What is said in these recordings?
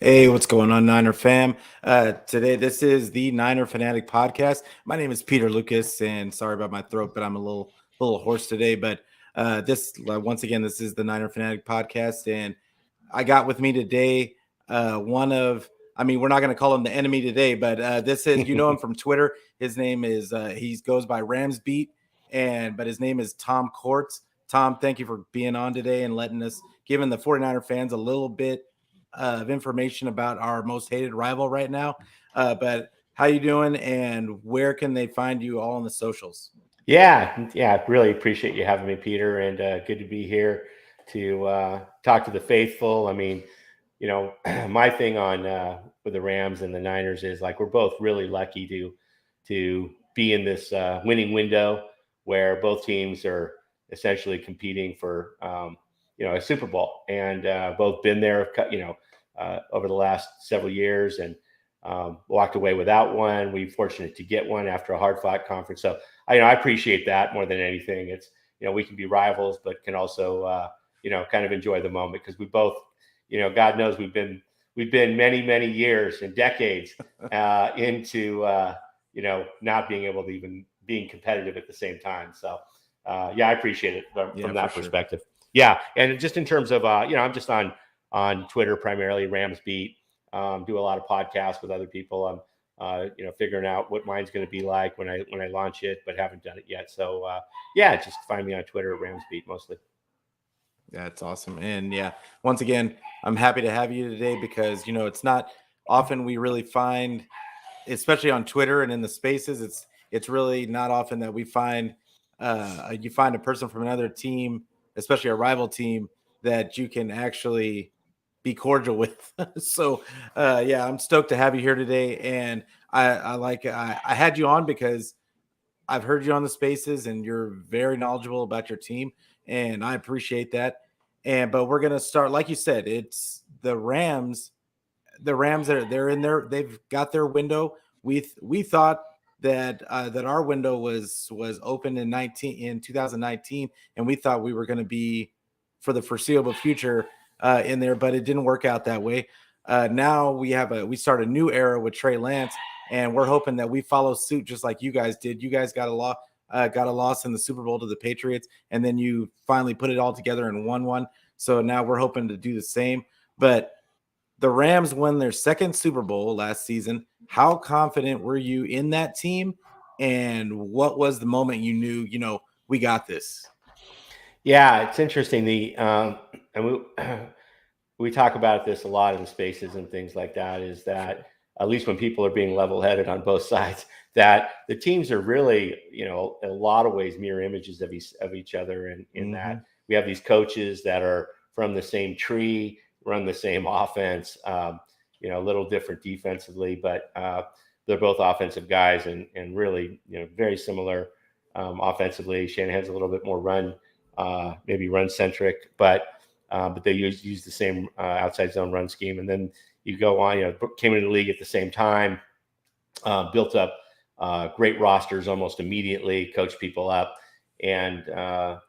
Hey, what's going on, Niner fam? Today, this is the Niner Fanatic Podcast. My name is Peter Lucas, and sorry about my throat, but I'm a little hoarse today. But once again, this is the Niner Fanatic Podcast, and I got with me today we're not going to call him the enemy today, but this is, you know him from Twitter. His name is, he goes by Ramsbeat, but his name is Tom Courts. Tom, thank you for being on today and giving the 49er fans a little bit of information about our most hated rival right now. But how you doing, and where can they find you all on the socials? Yeah, really appreciate you having me, Peter, and good to be here to talk to the faithful. I mean, you know, my thing on with the Rams and the Niners is, like, we're both really lucky to be in this winning window where both teams are essentially competing for a Super Bowl, and both been there, over the last several years, and walked away without one. We're fortunate to get one after a hard-fought conference. So I appreciate that more than anything. It's, we can be rivals, but can also, kind of enjoy the moment, because we both, God knows we've been many, many years and decades into, not being able to even being competitive at the same time. So, I appreciate it from that perspective. Sure. Yeah. And just in terms of, I'm just on Twitter, primarily Ramsbeat, do a lot of podcasts with other people. I'm, figuring out what mine's going to be like when I launch it, but haven't done it yet. So, just find me on Twitter at Ramsbeat mostly. That's awesome. And once again, I'm happy to have you today, because, it's not often we really find, especially on Twitter and in the spaces, it's really not often that we find, you find a person from another team, especially a rival team, that you can actually be cordial with. So, I'm stoked to have you here today. And I had you on because I've heard you on the spaces, and you're very knowledgeable about your team, and I appreciate that. But we're going to start, like you said, it's the Rams. The Rams they're in there. They've got their window. We thought that our window was open in 2019, and we thought we were going to be for the foreseeable future in there, but it didn't work out that way. Now we start a new era with Trey Lance, and we're hoping that we follow suit just like you guys did. You guys got a loss in the Super Bowl to the Patriots, and then you finally put it all together and won one. So now we're hoping to do the same. But the Rams won their second Super Bowl last season. How confident were you in that team, and what was the moment you knew, we got this? Yeah, it's interesting. And we talk about this a lot in the spaces and things like that, is that at least when people are being level-headed on both sides, that the teams are really, in a lot of ways, mirror images of each other. In that we have these coaches that are from the same tree, run the same offense, a little different defensively, but they're both offensive guys, and really, very similar offensively. Shanahan's a little bit more maybe run centric, but they use the same outside zone run scheme. And then you go on, came into the league at the same time, built up great rosters almost immediately, coached people up, and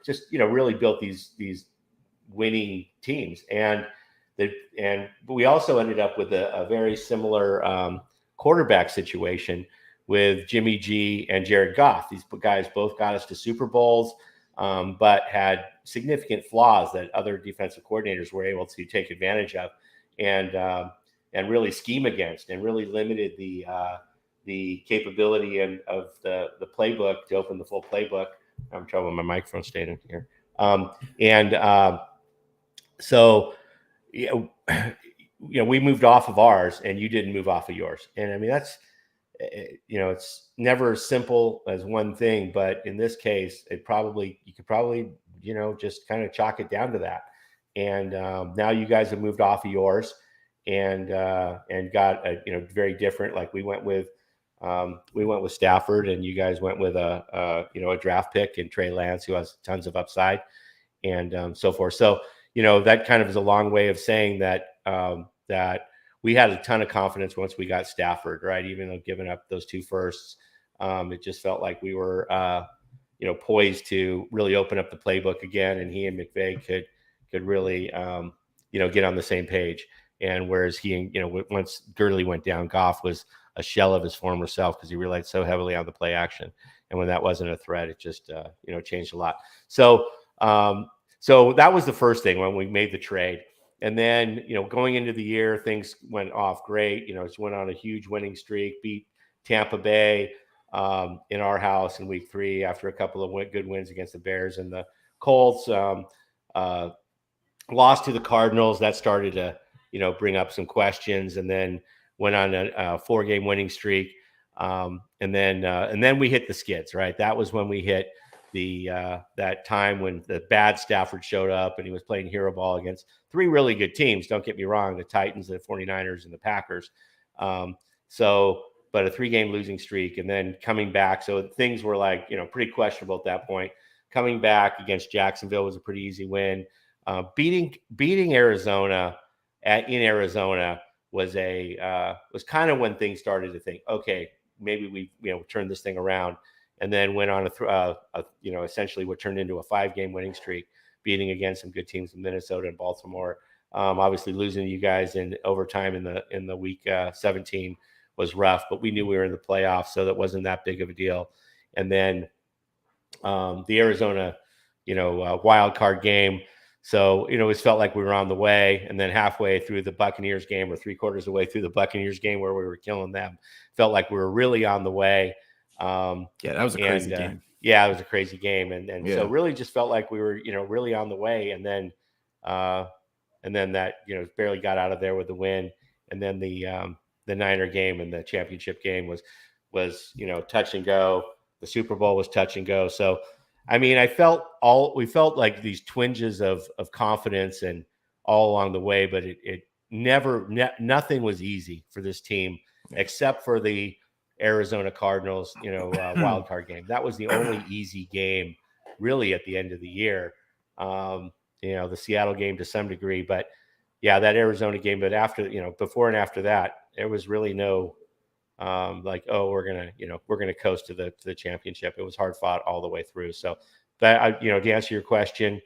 just really built these winning teams. And we also ended up with a very similar quarterback situation with Jimmy G and Jared Goff. These guys both got us to Super Bowls, but had significant flaws that other defensive coordinators were able to take advantage of, and really scheme against, and really limited the capability of the playbook to open the full playbook. I'm in trouble with my microphone staying in here. So we moved off of ours, and you didn't move off of yours. And I mean, that's, it's never as simple as one thing, but in this case, you could probably, just kind of chalk it down to that. And now you guys have moved off of yours, and got a very different. Like we went with Stafford, and you guys went with a draft pick in Trey Lance, who has tons of upside, and so forth. So that kind of is a long way of saying that that we had a ton of confidence once we got Stafford, right? Even though giving up those 2 firsts, it just felt like we were poised to really open up the playbook again, and he and McVay could really get on the same page. And whereas once Gurley went down, Goff was a shell of his former self because he relied so heavily on the play action. And when that wasn't a threat, it just changed a lot. So that was the first thing when we made the trade. And then going into the year, things went off great. Just went on a huge winning streak, beat Tampa Bay in our house in week 3 after a couple of good wins against the Bears and the Colts. Lost to the Cardinals. That started to bring up some questions, and then went on a 4-game winning streak. And then we hit the skids, right? That was when we hit that time when the bad Stafford showed up, and he was playing hero ball against 3 really good teams. Don't get me wrong, the Titans, the 49ers, and the Packers. But a 3-game losing streak, and then coming back. So things were like, pretty questionable at that point. Coming back against Jacksonville was a pretty easy win. Beating Arizona in Arizona was kind of when things started to think, okay, maybe we turned this thing around, and then went on essentially what turned into a 5-game winning streak, beating against some good teams in Minnesota and Baltimore. Obviously losing to you guys in overtime in the week 17 was rough, but we knew we were in the playoffs, so that wasn't that big of a deal. And then the Arizona, wild card game. So, it felt like we were on the way, and then halfway through the Buccaneers game, or 3/4 of the way through the Buccaneers game where we were killing them, felt like we were really on the way. That was a crazy game. Yeah, it was a crazy game. And so really just felt like we were, really on the way. And then that, barely got out of there with the win. And then the Niner game and the championship game was touch and go. The Super Bowl was touch and go. So, I mean, we felt like these twinges of confidence and all along the way, but nothing was easy for this team except for the Arizona Cardinals, wild card game. That was the only easy game really at the end of the year. The Seattle game to some degree, but yeah, that Arizona game. But after, before and after that, there was really no we're gonna coast to the championship. It was hard fought all the way through. So that, to answer your question,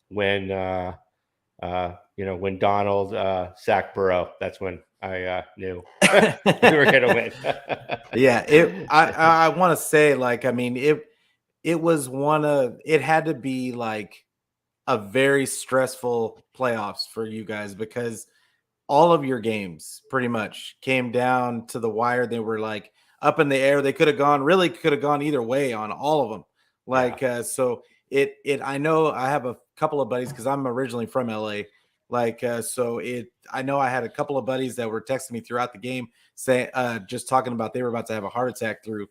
when Donald sacked Burrow, that's when I knew we were gonna win. I want to say, it was it had to be like a very stressful playoffs for you guys, because all of your games pretty much came down to the wire. They were like up in the air. They could have gone either way on all of them. So I know I have a couple of buddies, because I'm originally from LA. I know I had a couple of buddies that were texting me throughout the game, saying, just talking about they were about to have a heart attack through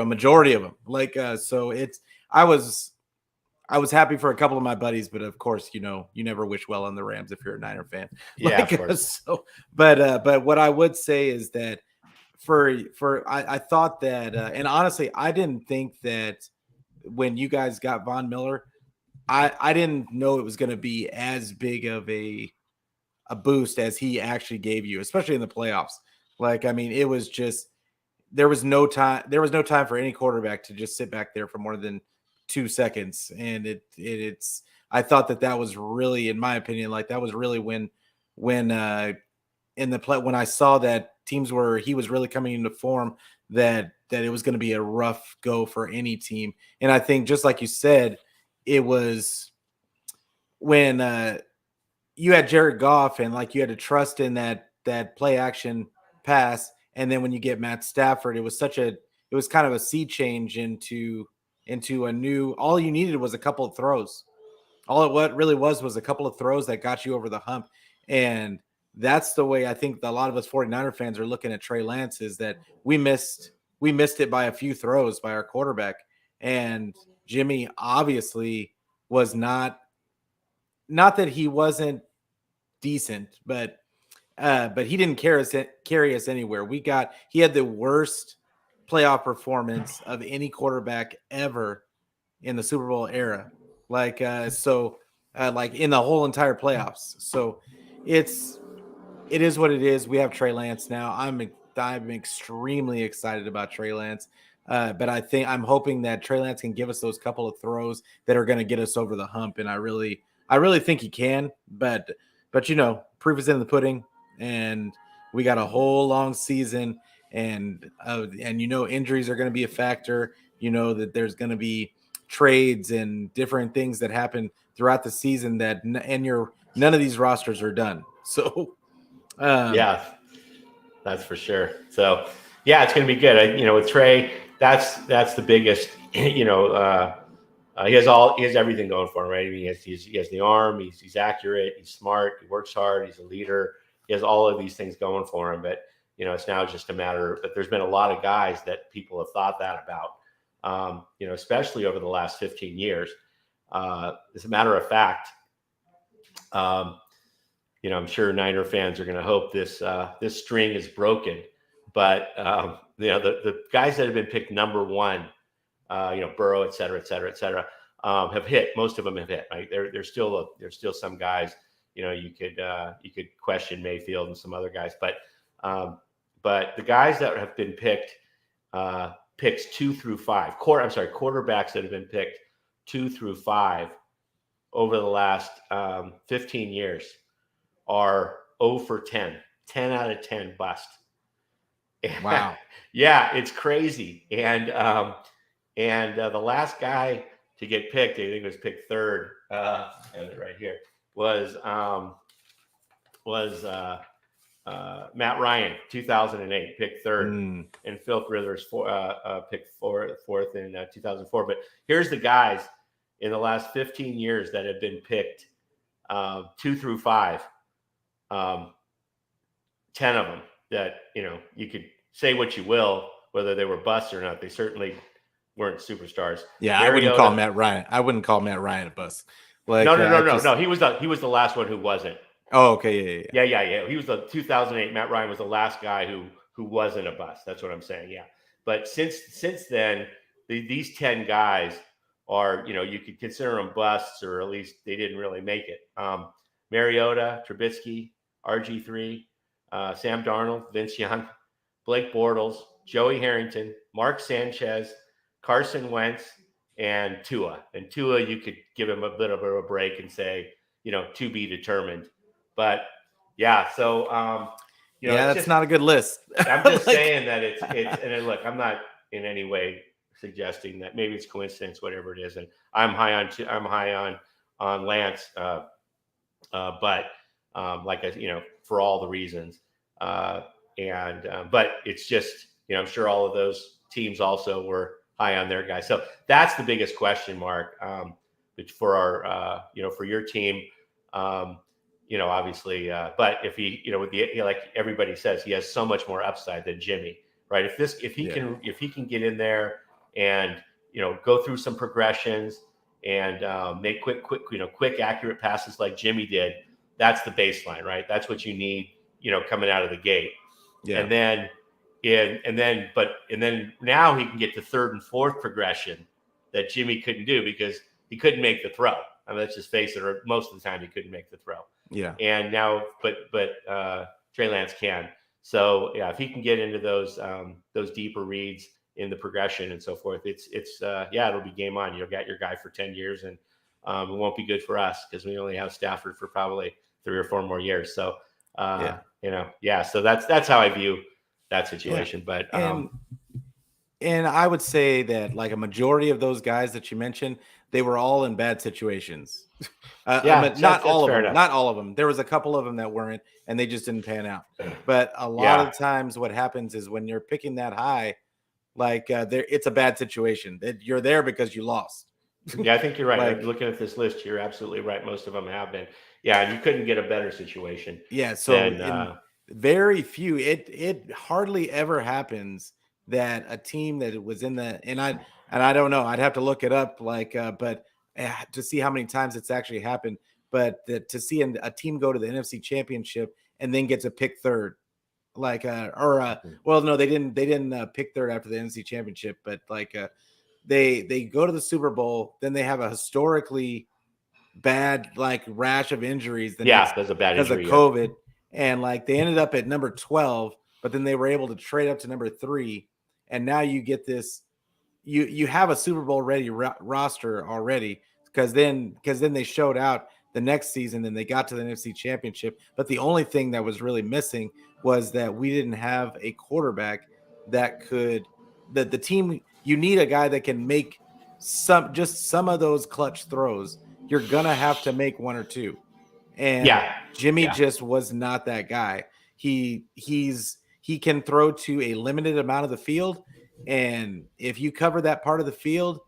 a majority of them. I was happy for a couple of my buddies, but of course, you never wish well on the Rams if you're a Niner fan. Yeah, of course. But what I would say is that I thought that, and honestly, I didn't think that when you guys got Von Miller, I didn't know it was going to be as big of a boost as he actually gave you, especially in the playoffs. It was just, there was no time for any quarterback to just sit back there for more than 2 seconds. And I thought that was really, in my opinion, that was really when in the play, when I saw that he was really coming into form, that it was going to be a rough go for any team. And I think, just like you said, it was when you had Jared Goff, and you had to trust in that play action pass. And then when you get Matt Stafford, it was kind of a sea change into a new, all you needed was a couple of throws. What really was a couple of throws that got you over the hump. And that's the way I think a lot of us 49er fans are looking at Trey Lance, is that we missed it by a few throws by our quarterback. And Jimmy obviously was not that he wasn't decent, but but he didn't carry us anywhere. He had the worst playoff performance of any quarterback ever in the Super Bowl era. Like like in the whole entire playoffs. So it is what it is. We have Trey Lance now. I'm extremely excited about Trey Lance. But I'm hoping that Trey Lance can give us those couple of throws that are going to get us over the hump. And I really think he can. But proof is in the pudding, and we got a whole long season, and injuries are going to be a factor. That there's going to be trades and different things that happen throughout the season none of these rosters are done. So yeah, that's for sure. So yeah, it's going to be good. With Trey, that's the biggest. He has everything going for him, right? I mean, he has the arm. He's accurate. He's smart. He works hard. He's a leader. He has all of these things going for him. But it's now just a matter. But there's been a lot of guys that people have thought that about. Especially over the last 15 years. As a matter of fact, I'm sure Niner fans are going to hope this string is broken. But the guys that have been picked number one, Burrow, et cetera, have hit. Most of them have hit. Right? There's still some guys. You could question Mayfield and some other guys, but the guys that have been picked, picks 2 through 5. Quarterbacks that have been picked 2 through 5 over the last 15 years are 0 for 10 out of 10 bust. Wow. Yeah, it's crazy. And the last guy to get picked, I think it was picked third, and right here was Matt Ryan, 2008, picked third, and Phil Rivers picked fourth in 2004. But here's the guys in the last 15 years that have been picked 2 through 5. 10 of them that you could say what you will, whether they were busts or not. They certainly weren't superstars. Yeah, I wouldn't call Matt Ryan a bust. Like, no. He was the last one who wasn't. Oh, okay, yeah. He was the 2008. Matt Ryan was the last guy who wasn't a bust. That's what I'm saying. Yeah, but since then, these 10 guys are you could consider them busts, or at least they didn't really make it. Mariota, Trubisky, RG3, Sam Darnold, Vince Young, Blake Bortles, Joey Harrington, Mark Sanchez, Carson Wentz, and Tua. And Tua, you could give him a bit of a break and say, to be determined. But yeah, so that's not a good list. I'm just saying that it's and look, I'm not in any way suggesting that maybe it's coincidence, whatever it is. And I'm high on Lance, but for all the reasons. But it's just, I'm sure all of those teams also were high on their guys. So that's the biggest question mark for our, for your team. Obviously, but if he, like everybody says, he has so much more upside than Jimmy, right? If he can get in there and, go through some progressions and make quick, accurate passes like Jimmy did, that's the baseline, right? That's what you need, coming out of the gate. Yeah. And then now he can get to third and fourth progression that Jimmy couldn't do because he couldn't make the throw. I mean, let's just face it, or most of the time he couldn't make the throw. Yeah. And now, but Trey Lance can. So yeah, if he can get into those deeper reads in the progression and so forth, it'll be game on. You'll get your guy for 10 years, and it won't be good for us because we only have Stafford for probably 3 or 4 more years. So so that's how I view that situation. Yeah. But and I would say that like a majority of those guys that you mentioned, they were all in bad situations. Not all of them. There was a couple of them that weren't, and they just didn't pan out. But a lot of times what happens is when you're picking that high, like it's a bad situation. You're there because you lost. Yeah, I think you're right. Looking at this list, you're absolutely right. Most of them have been. Yeah, and you couldn't get a better situation. Yeah, so very few. It hardly ever happens that a team that was in the and I don't know. I'd have to look it up. But to see how many times it's actually happened. But to see a team go to the NFC Championship and then gets a pick third. Like well, no, they didn't pick third after the NFC Championship, but like they go to the Super Bowl, then they have a historically bad like rash of injuries that's a bad injury because of COVID, and like they ended up at number 12, but then they were able to trade up to number 3, and now you get this, you have a Super Bowl ready roster already because then they showed out the next season and they got to the NFC Championship, but the only thing that was really missing was that we didn't have a quarterback that could the team. You need a guy that can make some of those clutch throws. You're gonna have to make one or two, and Jimmy just was not that guy. He can throw to a limited amount of the field, and if you cover that part of the field,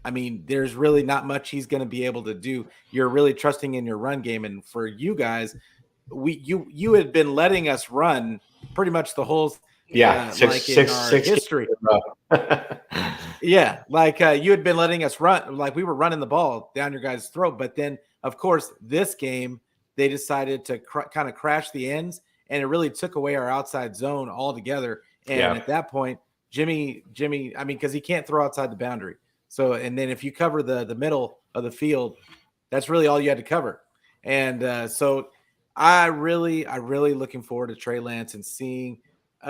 I mean, there's really not much he's going to be able to do. You're really trusting in your run game, and for you guys, you had been letting us run pretty much the whole six history. Yeah, like you had been letting us run, like we were running the ball down your guys' throat. But then, of course, this game they decided to kind of crash the ends, and it really took away our outside zone altogether. And at that point, Jimmy, I mean, because he can't throw outside the boundary. So, and then if you cover the middle of the field, that's really all you had to cover. And so I really looking forward to Trey Lance and seeing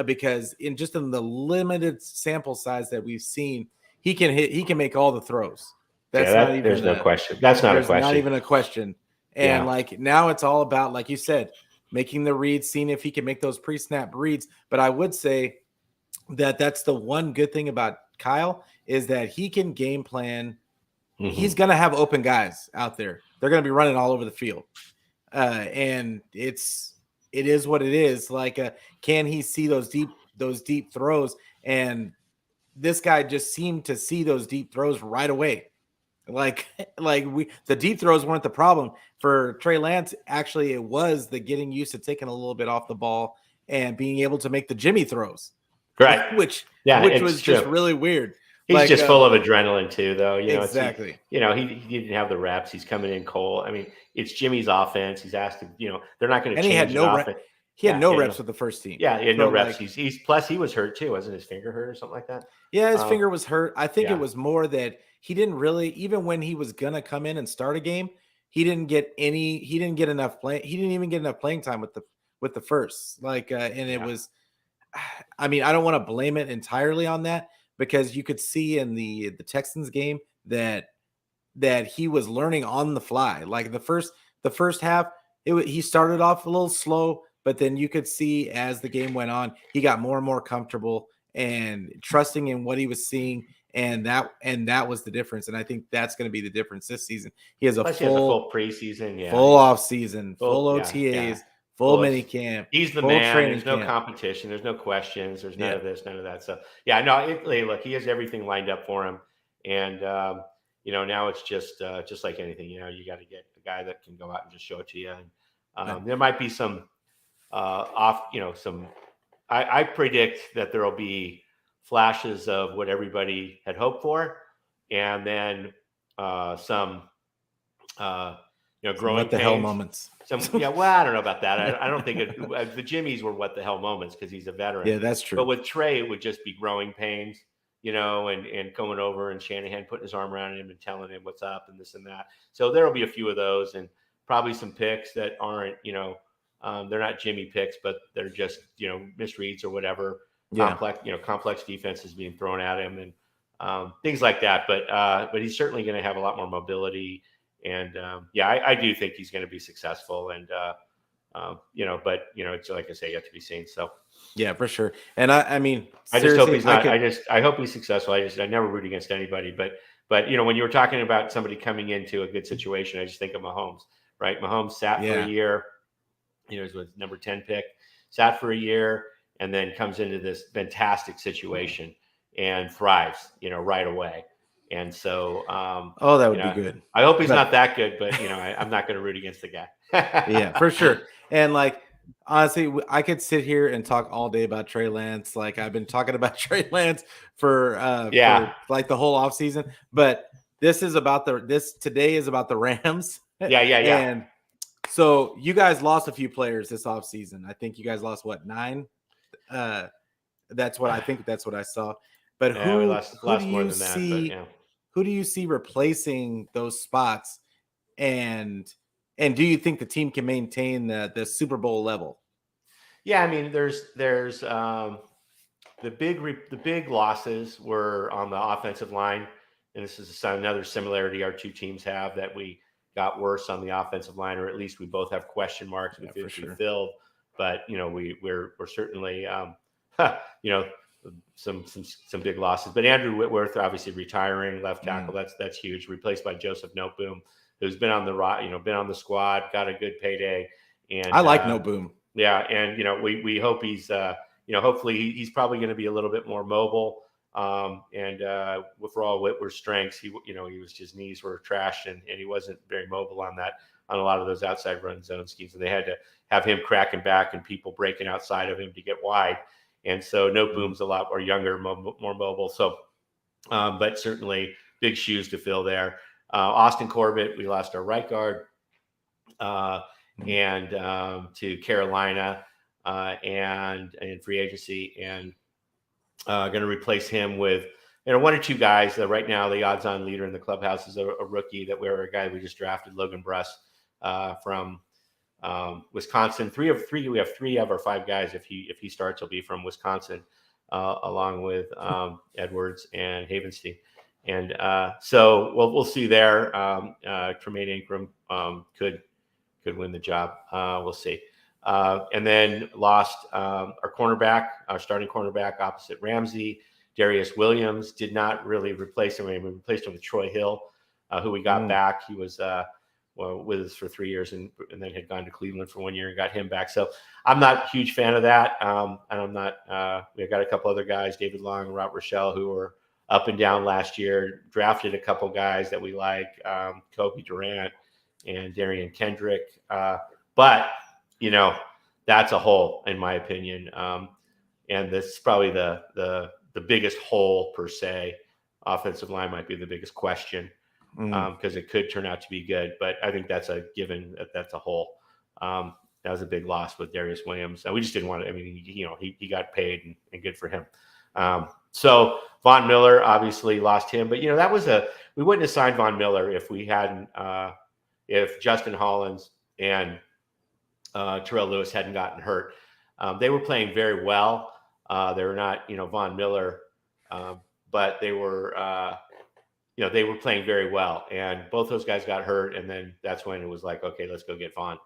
because in the limited sample size that we've seen, he can make all the throws. That's not even there's no question. That's not a question. Not even a question. And like now it's all about, like you said, making the reads, seeing if he can make those pre-snap reads. But I would say that that's the one good thing about Kyle is that he can game plan. Mm-hmm. He's going to have open guys out there. They're going to be running all over the field. And it is what it is. Like, can he see those deep throws? And this guy just seemed to see those deep throws right away. The deep throws weren't the problem for Trey Lance. Actually, it was the getting used to taking a little bit off the ball and being able to make the Jimmy throws. Right. Which was true. Just really weird. He's just full of adrenaline too, though. Exactly. He didn't have the reps. He's coming in cold. I mean, it's Jimmy's offense. He's asked to, they're not going to change. He had no reps. He had no reps with the first team. Yeah, he had no reps. He's plus he was hurt too. Wasn't his finger hurt or something like that? Yeah, his finger was hurt. I think it was more that he didn't really, even when he was gonna come in and start a game, he didn't get enough play. He didn't even get enough playing time with the first. It was. I mean, I don't want to blame it entirely on that because you could see in the Texans game that he was learning on the fly. Like the first half, he started off a little slow, but then you could see as the game went on, he got more and more comfortable and trusting in what he was seeing, and that was the difference. And I think that's going to be the difference this season. He has a full preseason, full off season, full OTAs. Full mini camp. He's the man. There's no competition. There's no questions. There's none of this, none of that. So, look, he has everything lined up for him. And, now it's just like anything, you got to get a guy that can go out and just show it to you. And there might be some I predict that there will be flashes of what everybody had hoped for. And then some growing what the hell moments. I don't know about that. I don't think the Jimmys were what the hell moments because he's a veteran. Yeah, that's true. But with Trey, it would just be growing pains, and coming over and Shanahan putting his arm around him and telling him what's up and this and that. So there will be a few of those and probably some picks that aren't, they're not Jimmy picks, but they're just, misreads or whatever. Yeah. Complex defenses being thrown at him and things like that. But he's certainly going to have a lot more mobility. And I do think he's going to be successul, and it's like I say, yet to be seen. So yeah, for sure. And I mean, I just hope he's not. I hope he's successul. I never root against anybody, but when you were talking about somebody coming into a good situation, I just think of Mahomes, right? Mahomes sat for a year. He was with number 10 pick, sat for a year, and then comes into this fantastic situation and thrives, right away. And so, that would be good. I hope he's not that good, but I'm not going to root against the guy. Yeah, for sure. And honestly, I could sit here and talk all day about Trey Lance. Like I've been talking about Trey Lance for the whole offseason. But today is about the Rams. Yeah. And So you guys lost a few players this offseason. I think you guys lost what, 9? That's what I think. That's what I saw. But Yeah, we who lost do more you than that, but see? yeah. Who do you see replacing those spots? And do you think the team can maintain the Super Bowl level? Yeah, I mean, there's the big losses were on the offensive line, and this is another similarity our two teams have, that we got worse on the offensive line, or at least we both have question marks with For which we sure. filled. But we're certainly some big losses. But Andrew Whitworth obviously retiring, left tackle. That's huge. Replaced by Joseph Noteboom, who's been on the squad, got a good payday. And I like Noteboom. Yeah, and we hope he's hopefully he's probably going to be a little bit more mobile. And for all Whitworth's strengths, he his knees were trashed, and he wasn't very mobile on a lot of those outside run zone schemes, and they had to have him cracking back and people breaking outside of him to get wide. And so Noteboom's a lot more younger, more mobile. So, but certainly big shoes to fill there. Austin Corbett, we lost our right guard, and to Carolina, and in free agency, and going to replace him with one or two guys. Right now, the odds-on leader in the clubhouse is a rookie a guy we just drafted, Logan Bruss, from Wisconsin. We have 3 of our 5 guys. If he starts, he'll be from Wisconsin, along with Edwards and Havenstein. And so we'll see there. Tremaine Ingram could win the job. We'll see. And then lost our starting cornerback opposite Ramsey. Darius Williams did not really replace him. We replaced him with Troy Hill, who we got back. He was with us for 3 years and then had gone to Cleveland for 1 year and got him back. So I'm not a huge fan of that. And I'm not, we've got a couple other guys, David Long and Rob Rochelle, who were up and down last year, drafted a couple guys that we like, Kobe Durant and Darian Kendrick. But, that's a hole in my opinion. And this is probably the biggest hole per se. Offensive line might be the biggest question. Because it could turn out to be good, but I think that's a given. That's a hole. That was a big loss with Darius Williams. We just didn't want to. I mean, he got paid, and good for him. So Von Miller obviously lost him, but that was we wouldn't have signed Von Miller if we hadn't if Justin Hollins and Terrell Lewis hadn't gotten hurt. They were playing very well. They were not Von Miller, but they were. They were playing very well, and both those guys got hurt. And then that's when it was like, okay, let's go get Vaughn.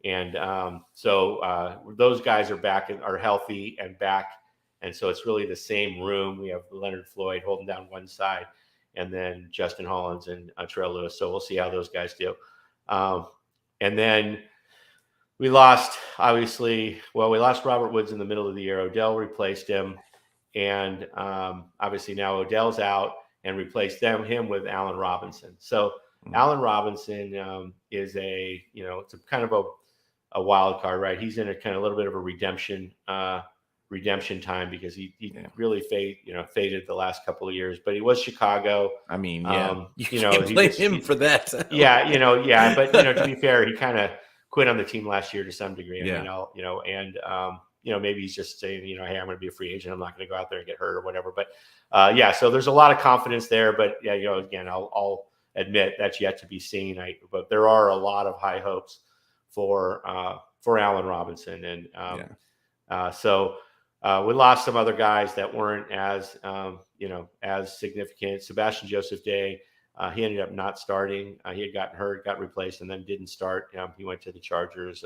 And so those guys are back and are healthy and back. And so it's really the same room. We have Leonard Floyd holding down one side, and then Justin Hollins and Terrell Lewis. So we'll see how those guys do. And then we lost, obviously, we lost Robert Woods in the middle of the year. Odell replaced him. And obviously now Odell's out, and replaced him with Allen Robinson. So Allen Robinson is it's a kind of a wild card, right? He's in a kind of a little bit of a redemption time, because he really faded the last couple of years. But he was Chicago. I mean, you can't blame him for that. But to be fair, he kind of quit on the team last year to some degree. Maybe he's just saying, hey, I'm going to be a free agent. I'm not going to go out there and get hurt or whatever. But so there's a lot of confidence there. But again, I'll admit that's yet to be seen. But there are a lot of high hopes for Allen Robinson, and so we lost some other guys that weren't as as significant. Sebastian Joseph Day, he ended up not starting. He had gotten hurt, got replaced, and then didn't start. He went to the Chargers.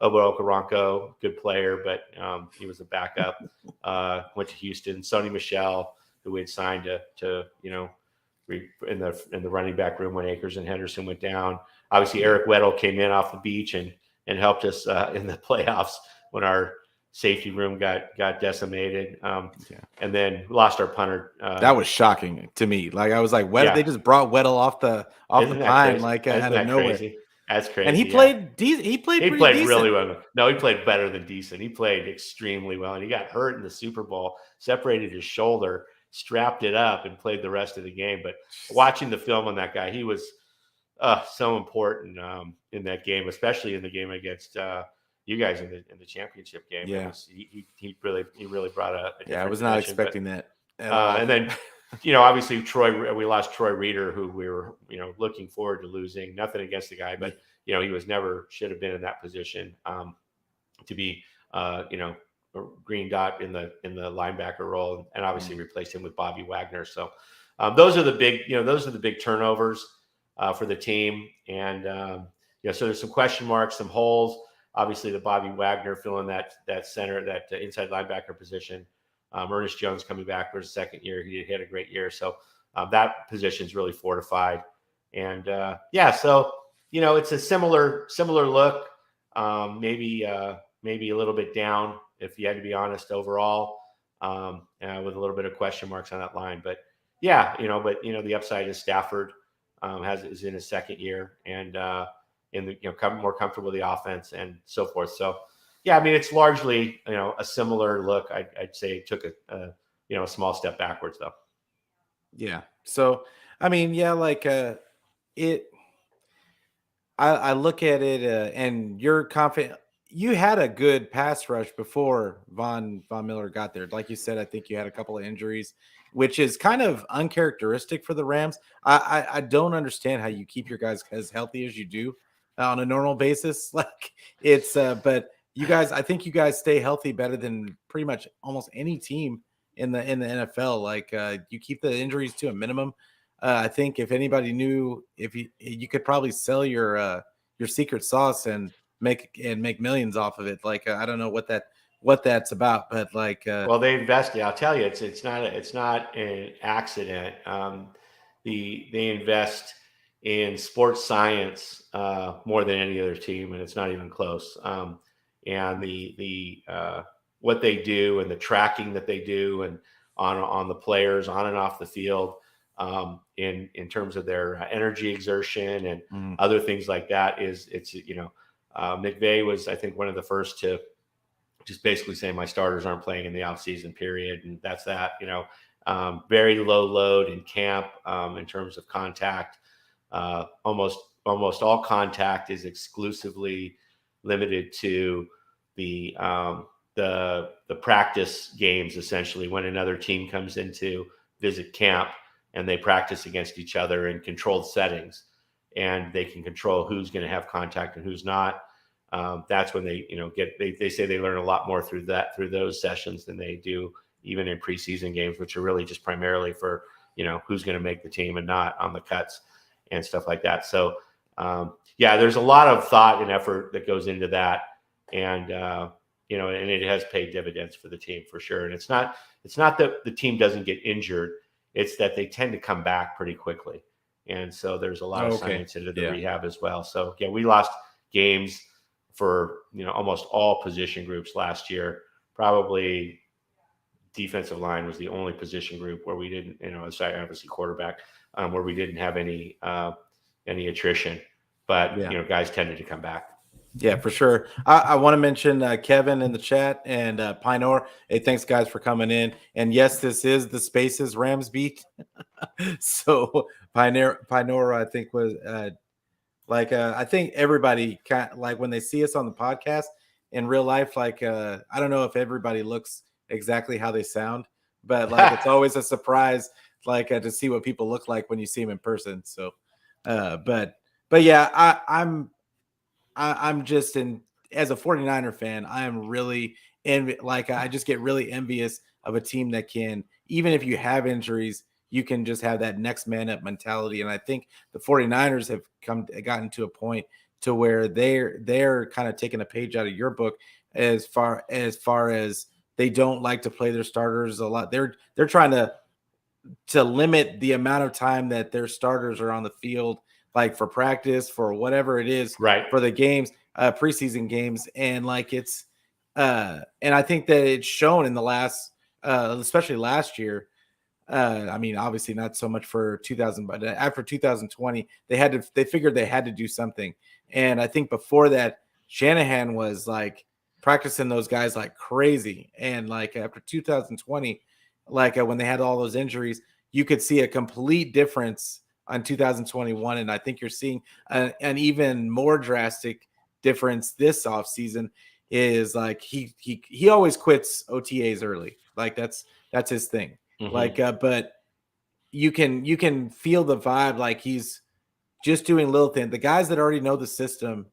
Obo Okaranko, good player, but he was a backup. Went to Houston. Sony Michel, who we had signed to in the running back room when Akers and Henderson went down. Obviously, Eric Weddle came in off the beach and helped us in the playoffs when our safety room got decimated. And then lost our punter. That was shocking to me. Like, I was like, they just brought Weddle off the pine, like out of nowhere. Crazy? That's crazy. And he played. He played really well. No, he played better than decent. He played extremely well, and he got hurt in the Super Bowl, separated his shoulder, strapped it up, and played the rest of the game. But watching the film on that guy, he was so important in that game, especially in the game against you guys in the championship game. Yeah. He really brought a different I was not dimension, expecting that at all. and then, obviously we lost Troy Reeder, who we were, looking forward to losing. Nothing against the guy, but he should have been in that position to be, a green dot in the linebacker role, and obviously replaced him with Bobby Wagner. So those are the big turnovers for the team, and so there's some question marks, some holes. Obviously, the Bobby Wagner filling that center, that inside linebacker position. Ernest Jones coming back for his second year. He had a great year. So that position's really fortified. And so, it's a similar look, maybe a little bit down, if you had to be honest, overall, with a little bit of question marks on that line. But the upside is Stafford is in his second year, and more comfortable with the offense and so forth. So, it's largely, a similar look. I'd say it took a small step backwards, though. Yeah. So, I look at it and you're confident. You had a good pass rush before Von Miller got there. Like you said, I think you had a couple of injuries, which is kind of uncharacteristic for the Rams. I don't understand how you keep your guys as healthy as you do on a normal basis. Like but you guys, I think you guys stay healthy better than pretty much almost any team in the NFL. Like you keep the injuries to a minimum. I think if anybody knew, if you could probably sell your secret sauce and make millions off of it. Like I don't know what that's about, but like well, they invested. I'll tell you, it's not an accident. They invest in sports science more than any other team, and it's not even close. And the what they do and the tracking that they do and on the players on and off the field, in terms of their energy exertion and other things like that McVay was, I think, one of the first to just basically say my starters aren't playing in the off-season period, and that's that. Very low load in camp in terms of contact. Almost all contact is exclusively limited to the practice games, essentially, when another team comes in to visit camp and they practice against each other in controlled settings, and they can control who's going to have contact and who's not. That's when they they say they learn a lot more through those sessions than they do even in preseason games, which are really just primarily for who's going to make the team and not on the cuts and stuff like that. So there's a lot of thought and effort that goes into that, and and it has paid dividends for the team for sure. And it's not that the team doesn't get injured, it's that they tend to come back pretty quickly, and so there's a lot of science into the rehab as well. So we lost games for almost all position groups last year. Probably defensive line was the only position group where we didn't, aside obviously quarterback, where we didn't have any attrition, but guys tended to come back. Yeah, for sure. I want to mention Kevin in the chat and Pinor. Hey, thanks guys for coming in. And yes, this is the Spaces Rams beat. So Pinor, I think was I think everybody like when they see us on the podcast in real life, I don't know if everybody looks exactly how they sound, but it's always a surprise to see what people look like when you see them in person. So but yeah, I'm just as a 49er fan, I am really I just get really envious of a team that can, even if you have injuries, you can just have that next man up mentality. And I think the 49ers have gotten to a point to where they're kind of taking a page out of your book as far as they don't like to play their starters a lot. They're trying to limit the amount of time that their starters are on the field, for practice, for whatever it is, right, for the games, preseason games. And it's and I think that it's shown in the last especially last year. Obviously not so much for 2000, but after 2020, they figured they had to do something. And I think before that, Shanahan was practicing those guys like crazy. And after 2020, when they had all those injuries, you could see a complete difference on 2021, and I think you're seeing an even more drastic difference this offseason. Is like he always quits OTAs early, like that's his thing. Like, but you can feel the vibe, like he's just doing little things. The guys that already know the system,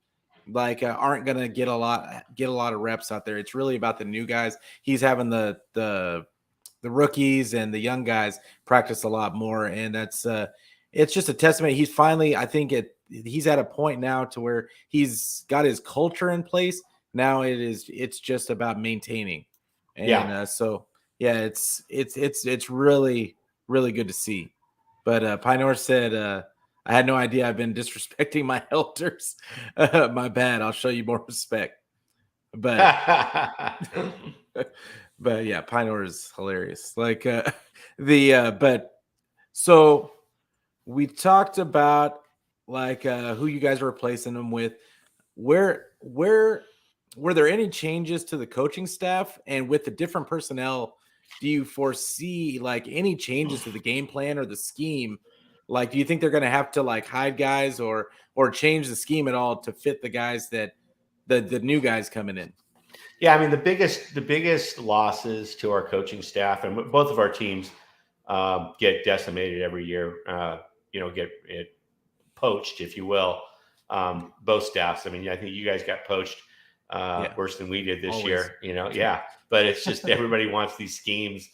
like, aren't gonna get a lot of reps out there. It's really about the new guys. He's having the rookies and the young guys practice a lot more, and that's it's just a testament. He's finally, I think he's at a point now to where he's got his culture in place. Now it's just about maintaining, and so yeah, it's really good to see. But Pinor said, I had no idea I've been disrespecting my elders. My bad. I'll show you more respect. But but yeah, Pinor is hilarious. Like but so we talked about like who you guys are replacing them with. Where were there any changes to the coaching staff, and with the different personnel, do you foresee like any changes to the game plan or the scheme? Like, do you think they're going to have to like hide guys or change the scheme at all to fit the guys that the new guys coming in? Yeah, I mean the biggest losses to our coaching staff, and both of our teams get decimated every year. Get it poached, if you will. Both staffs. I mean, I think you guys got poached worse than we did this year. But it's just everybody wants these schemes,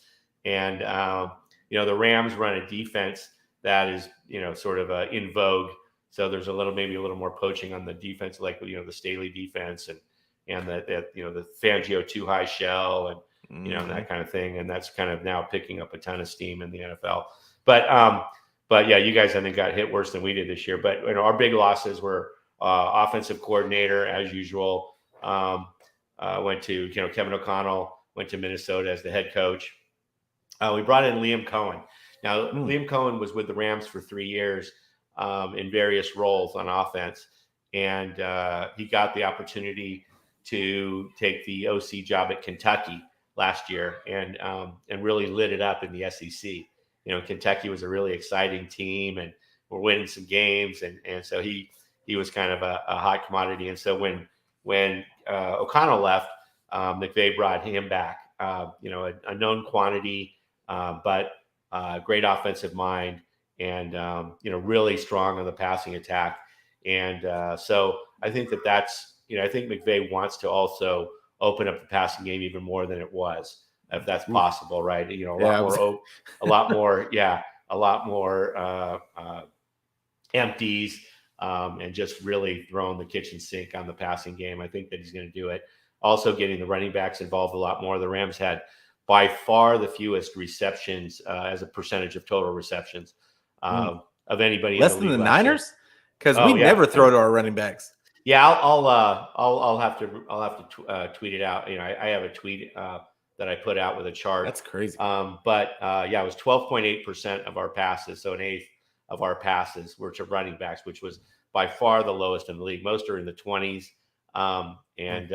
and the Rams run a defense that is sort of in vogue. So there's maybe a little more poaching on the defense, like the Staley defense and the Fangio too high shell and that kind of thing, and that's kind of now picking up a ton of steam in the NFL. But yeah, you guys I think got hit worse than we did this year. But our big losses were offensive coordinator as usual. Went to Kevin O'Connell went to Minnesota as the head coach. We brought in Liam Cohen. Now Liam Cohen was with the Rams for 3 years in various roles on offense, and he got the opportunity to take the OC job at Kentucky last year and really lit it up in the SEC. Kentucky was a really exciting team, and we're winning some games, and so he was kind of a hot commodity. And so when O'Connell left, McVay brought him back. A known quantity, but great offensive mind, and really strong on the passing attack. And so I think that's I think McVay wants to also open up the passing game even more than it was, if that's possible, right? A lot more empties, and just really throwing the kitchen sink on the passing game. I think that he's going to do it. Also getting the running backs involved a lot more. The Rams had by far the fewest receptions as a percentage of total receptions of anybody. Less than the Niners, because we never throw to our running backs. Yeah, I'll have to tweet it out. I have a tweet that I put out with a chart. That's crazy. It was 12.8% of our passes, so an eighth of our passes were to running backs, which was by far the lowest in the league. Most are in the 20s, and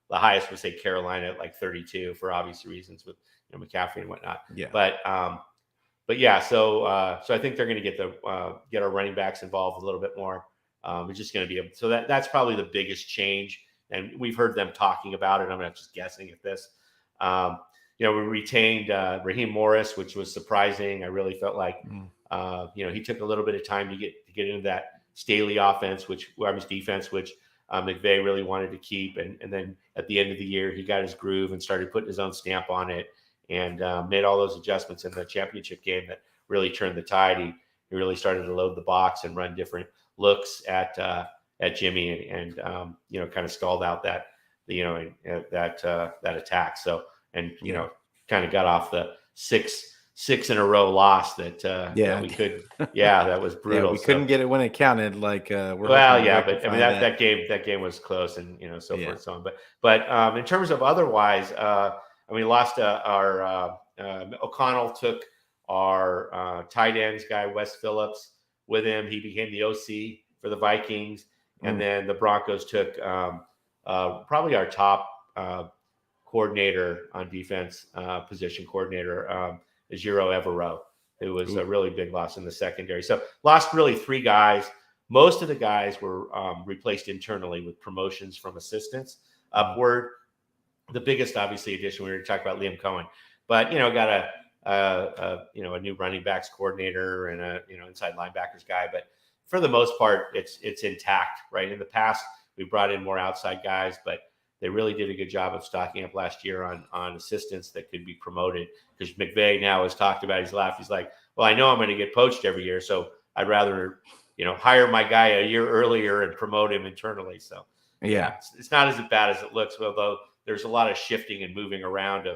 the highest was, say, Carolina at like 32 for obvious reasons with McCaffrey and whatnot. Yeah. But yeah, so I think they're going to get our running backs involved a little bit more. It's just going to be so that's probably the biggest change, and we've heard them talking about it. I'm not just guessing at this. We retained Raheem Morris, which was surprising. I really felt like he took a little bit of time to get into that Staley offense, defense, which McVay really wanted to keep, and then at the end of the year he got his groove and started putting his own stamp on it, and made all those adjustments in the championship game that really turned the tide. He really started to load the box and run different looks at Jimmy, and kind of stalled out that attack. So kind of got off the six in a row loss that we could. Yeah, that was brutal. We couldn't get it when it counted. Like but I mean that game was close, and so forth and so on. But in terms of otherwise, we lost our O'Connell took our tight ends guy Wes Phillips with him. He became the OC for the Vikings, and then the Broncos took probably our top coordinator on defense, position coordinator, Ejiro Evero. who was a really big loss in the secondary. So lost really 3 guys. Most of the guys were replaced internally with promotions from assistants upward. The biggest, obviously, addition, we were talking about Liam Cohen, but, got a new running backs coordinator and a, inside linebackers guy. But for the most part, it's intact, right? In the past, we brought in more outside guys, but they really did a good job of stocking up last year on assistants that could be promoted. Because McVay now has talked about, he's laughed. He's like, well, I know I'm going to get poached every year, so I'd rather, hire my guy a year earlier and promote him internally. So yeah, it's not as bad as it looks, although there's a lot of shifting and moving around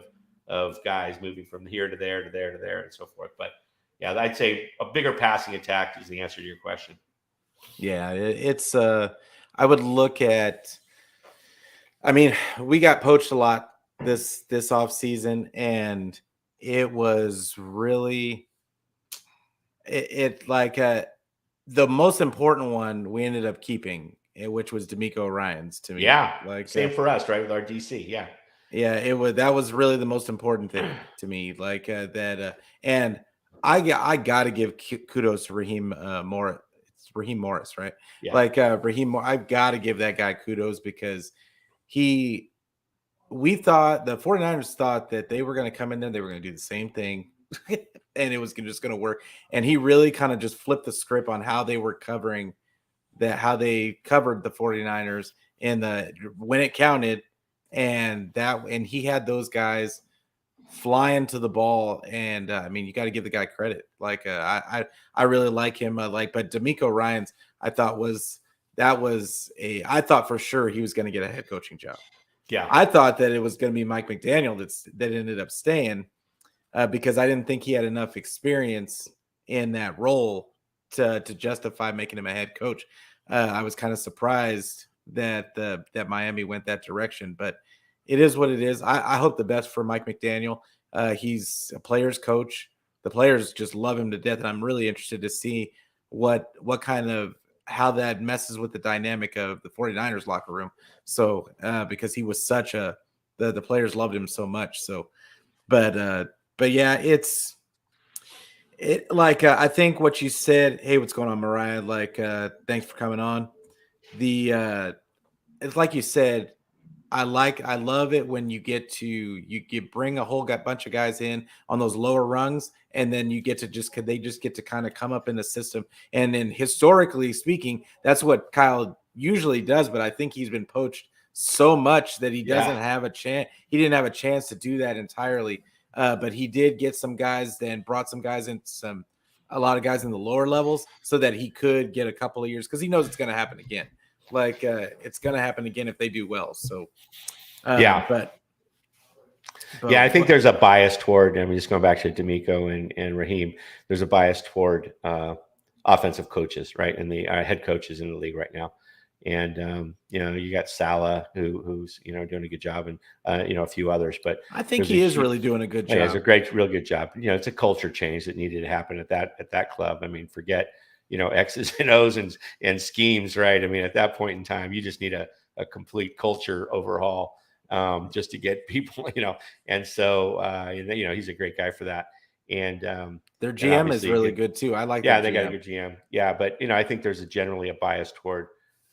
of guys moving from here to there to there to there and so forth. But yeah, I'd say a bigger passing attack is the answer to your question. Yeah, it's I would look at, I mean, we got poached a lot this off season, and it was really the most important one we ended up keeping, which was D'Amico Ryans to me. Yeah, same for us, right, with our DC. Yeah, that was really the most important thing to me. And I got to give kudos to Raheem Morris. It's Raheem Morris, right? Yeah. Raheem, I've got to give that guy kudos because we thought the 49ers thought that they were going to come in there, they were going to do the same thing, and it was just going to work. And he really kind of just flipped the script on how they were covering that, how they covered the 49ers when it counted, and he had those guys flying to the ball. And I mean, you got to give the guy credit. I really like him. But D'Amico Ryans, I thought I thought for sure he was going to get a head coaching job. Yeah, I thought that it was going to be Mike McDaniel that ended up staying because I didn't think he had enough experience in that role to justify making him a head coach. I was kind of surprised that Miami went that direction, but it is what it is. I hope the best for Mike McDaniel. He's a player's coach. The players just love him to death, and I'm really interested to see what kind of how that messes with the dynamic of the 49ers locker room. So because he was such the players loved him so much. So, but yeah, I think what you said, hey, what's going on, Mariah? Thanks for coming on. It's like you said, I love it when you bring a whole bunch of guys in on those lower rungs, and then you get to they get to kind of come up in the system. And then historically speaking, that's what Kyle usually does, but I think he's been poached so much that he doesn't have a chance. He didn't have a chance to do that entirely. But he did get some guys, then brought some guys in, a lot of guys in the lower levels, so that he could get a couple of years, because he knows it's going to happen again. It's going to happen again if they do well. So, but I think there's a bias toward, just going back to D'Amico and Raheem, there's a bias toward offensive coaches, right? And the head coaches in the league right now. And, you got Salah who's, doing a good job, and, a few others, but I think he is really doing a good job. Yeah, it's a real good job. It's a culture change that needed to happen at that club. I mean, forget, X's and O's and schemes, right? I mean, at that point in time, you just need a complete culture overhaul just to get people, and so, he's a great guy for that. And their GM is really good too. I like that. Yeah, they got a good GM. Yeah, but, I think there's generally a bias toward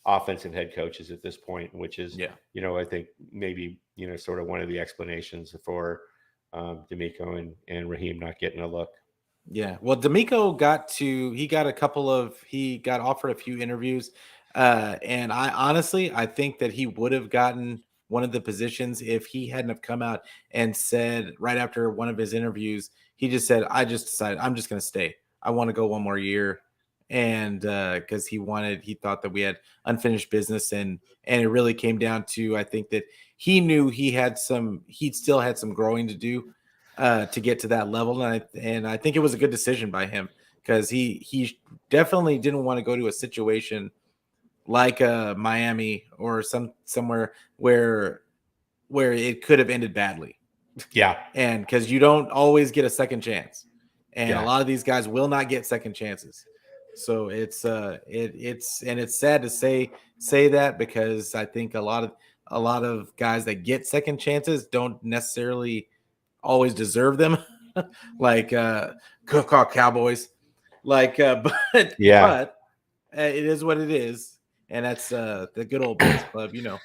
offensive head coaches at this point, which is, I think maybe, sort of one of the explanations for D'Amico and Raheem not getting a look. Yeah. Well, D'Amico got offered a few interviews. And I think that he would have gotten one of the positions if he hadn't have come out and said right after one of his interviews, he just said, I just decided I'm just going to stay. I want to go one more year. And because he thought that we had unfinished business, and it really came down to, I think that he knew he still had some growing to do to get to that level. And I think it was a good decision by him, because he definitely didn't want to go to a situation like Miami or somewhere where it could have ended badly. Yeah. And because you don't always get a second chance, and a lot of these guys will not get second chances. So it's sad to say that, because I think a lot of guys that get second chances don't necessarily always deserve them. like Cook Cowboys. Like, but Yeah. it is what it is, and that's the good old boys club, you know.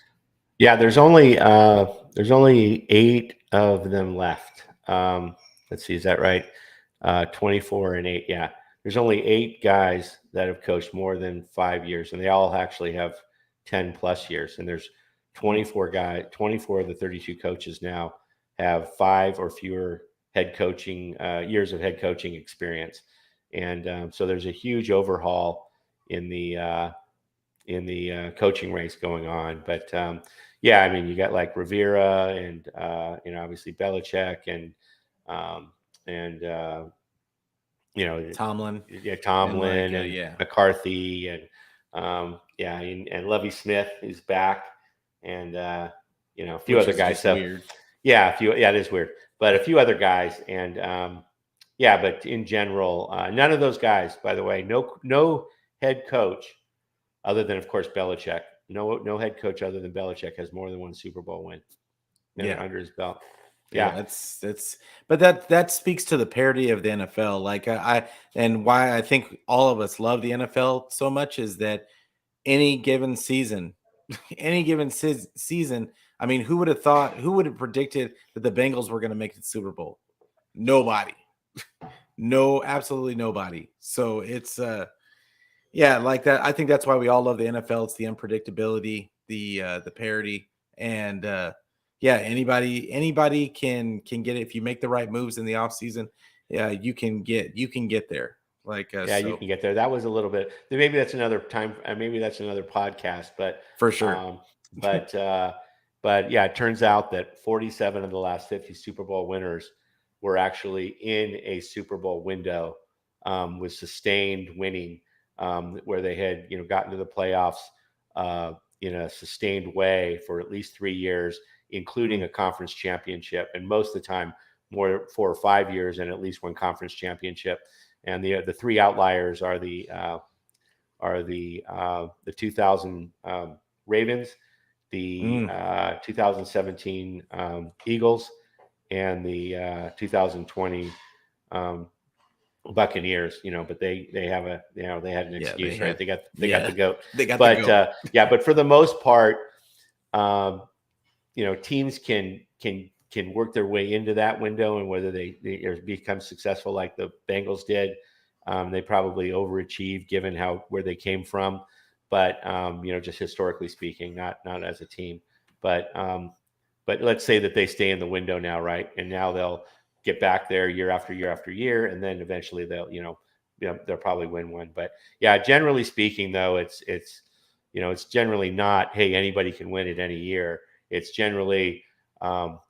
Yeah, there's only 8 of them left. Let's see, is that right? 24 and 8. Yeah, there's only 8 guys that have coached more than 5 years, and they all actually have 10 plus years. And there's 24 guys. 24 of the 32 coaches now have 5 or fewer head coaching years of head coaching experience, and so there's a huge overhaul in the coaching race going on. But yeah, I mean, you got like Rivera and obviously Belichick and Tomlin, Tomlin and and McCarthy and Lovie Smith is back, and a few which other is guys. just So weird. yeah, it is weird, but a few other guys, and but in general, none of those guys, by the way, no head coach other than, of course, Belichick. No head coach other than Belichick has more than one Super Bowl win under his belt. Yeah, it's but that speaks to the parity of the NFL. Like and why I think all of us love the NFL so much is that any given season, season. I mean, who would have predicted that the Bengals were going to make the Super Bowl? Nobody. No, absolutely nobody. So it's like that. I think that's why we all love the NFL. It's the unpredictability, the parity, and anybody can get it if you make the right moves in the offseason. Yeah, you can get there. Like you can get there. That was a little bit. Maybe that's another time. Maybe that's another podcast. But for sure. But yeah, it turns out that 47 of the last 50 Super Bowl winners were actually in a Super Bowl window with sustained winning, where they had gotten to the playoffs in a sustained way for at least 3 years, including a conference championship, and most of the time more 4 or 5 years and at least one conference championship. And the 3 outliers are the 2000 Ravens, the 2017 Eagles, and the 2020 Buccaneers. But they had an excuse, right? They got the GOAT. They got the GOAT. But for the most part, teams can work their way into that window, and whether they become successful like the Bengals did, they probably overachieved given where they came from. But just historically speaking, not as a team. But let's say that they stay in the window now, right? And now they'll get back there year after year after year, and then eventually they'll probably win one. But yeah, generally speaking, though, it's generally not, hey, anybody can win it any year. It's generally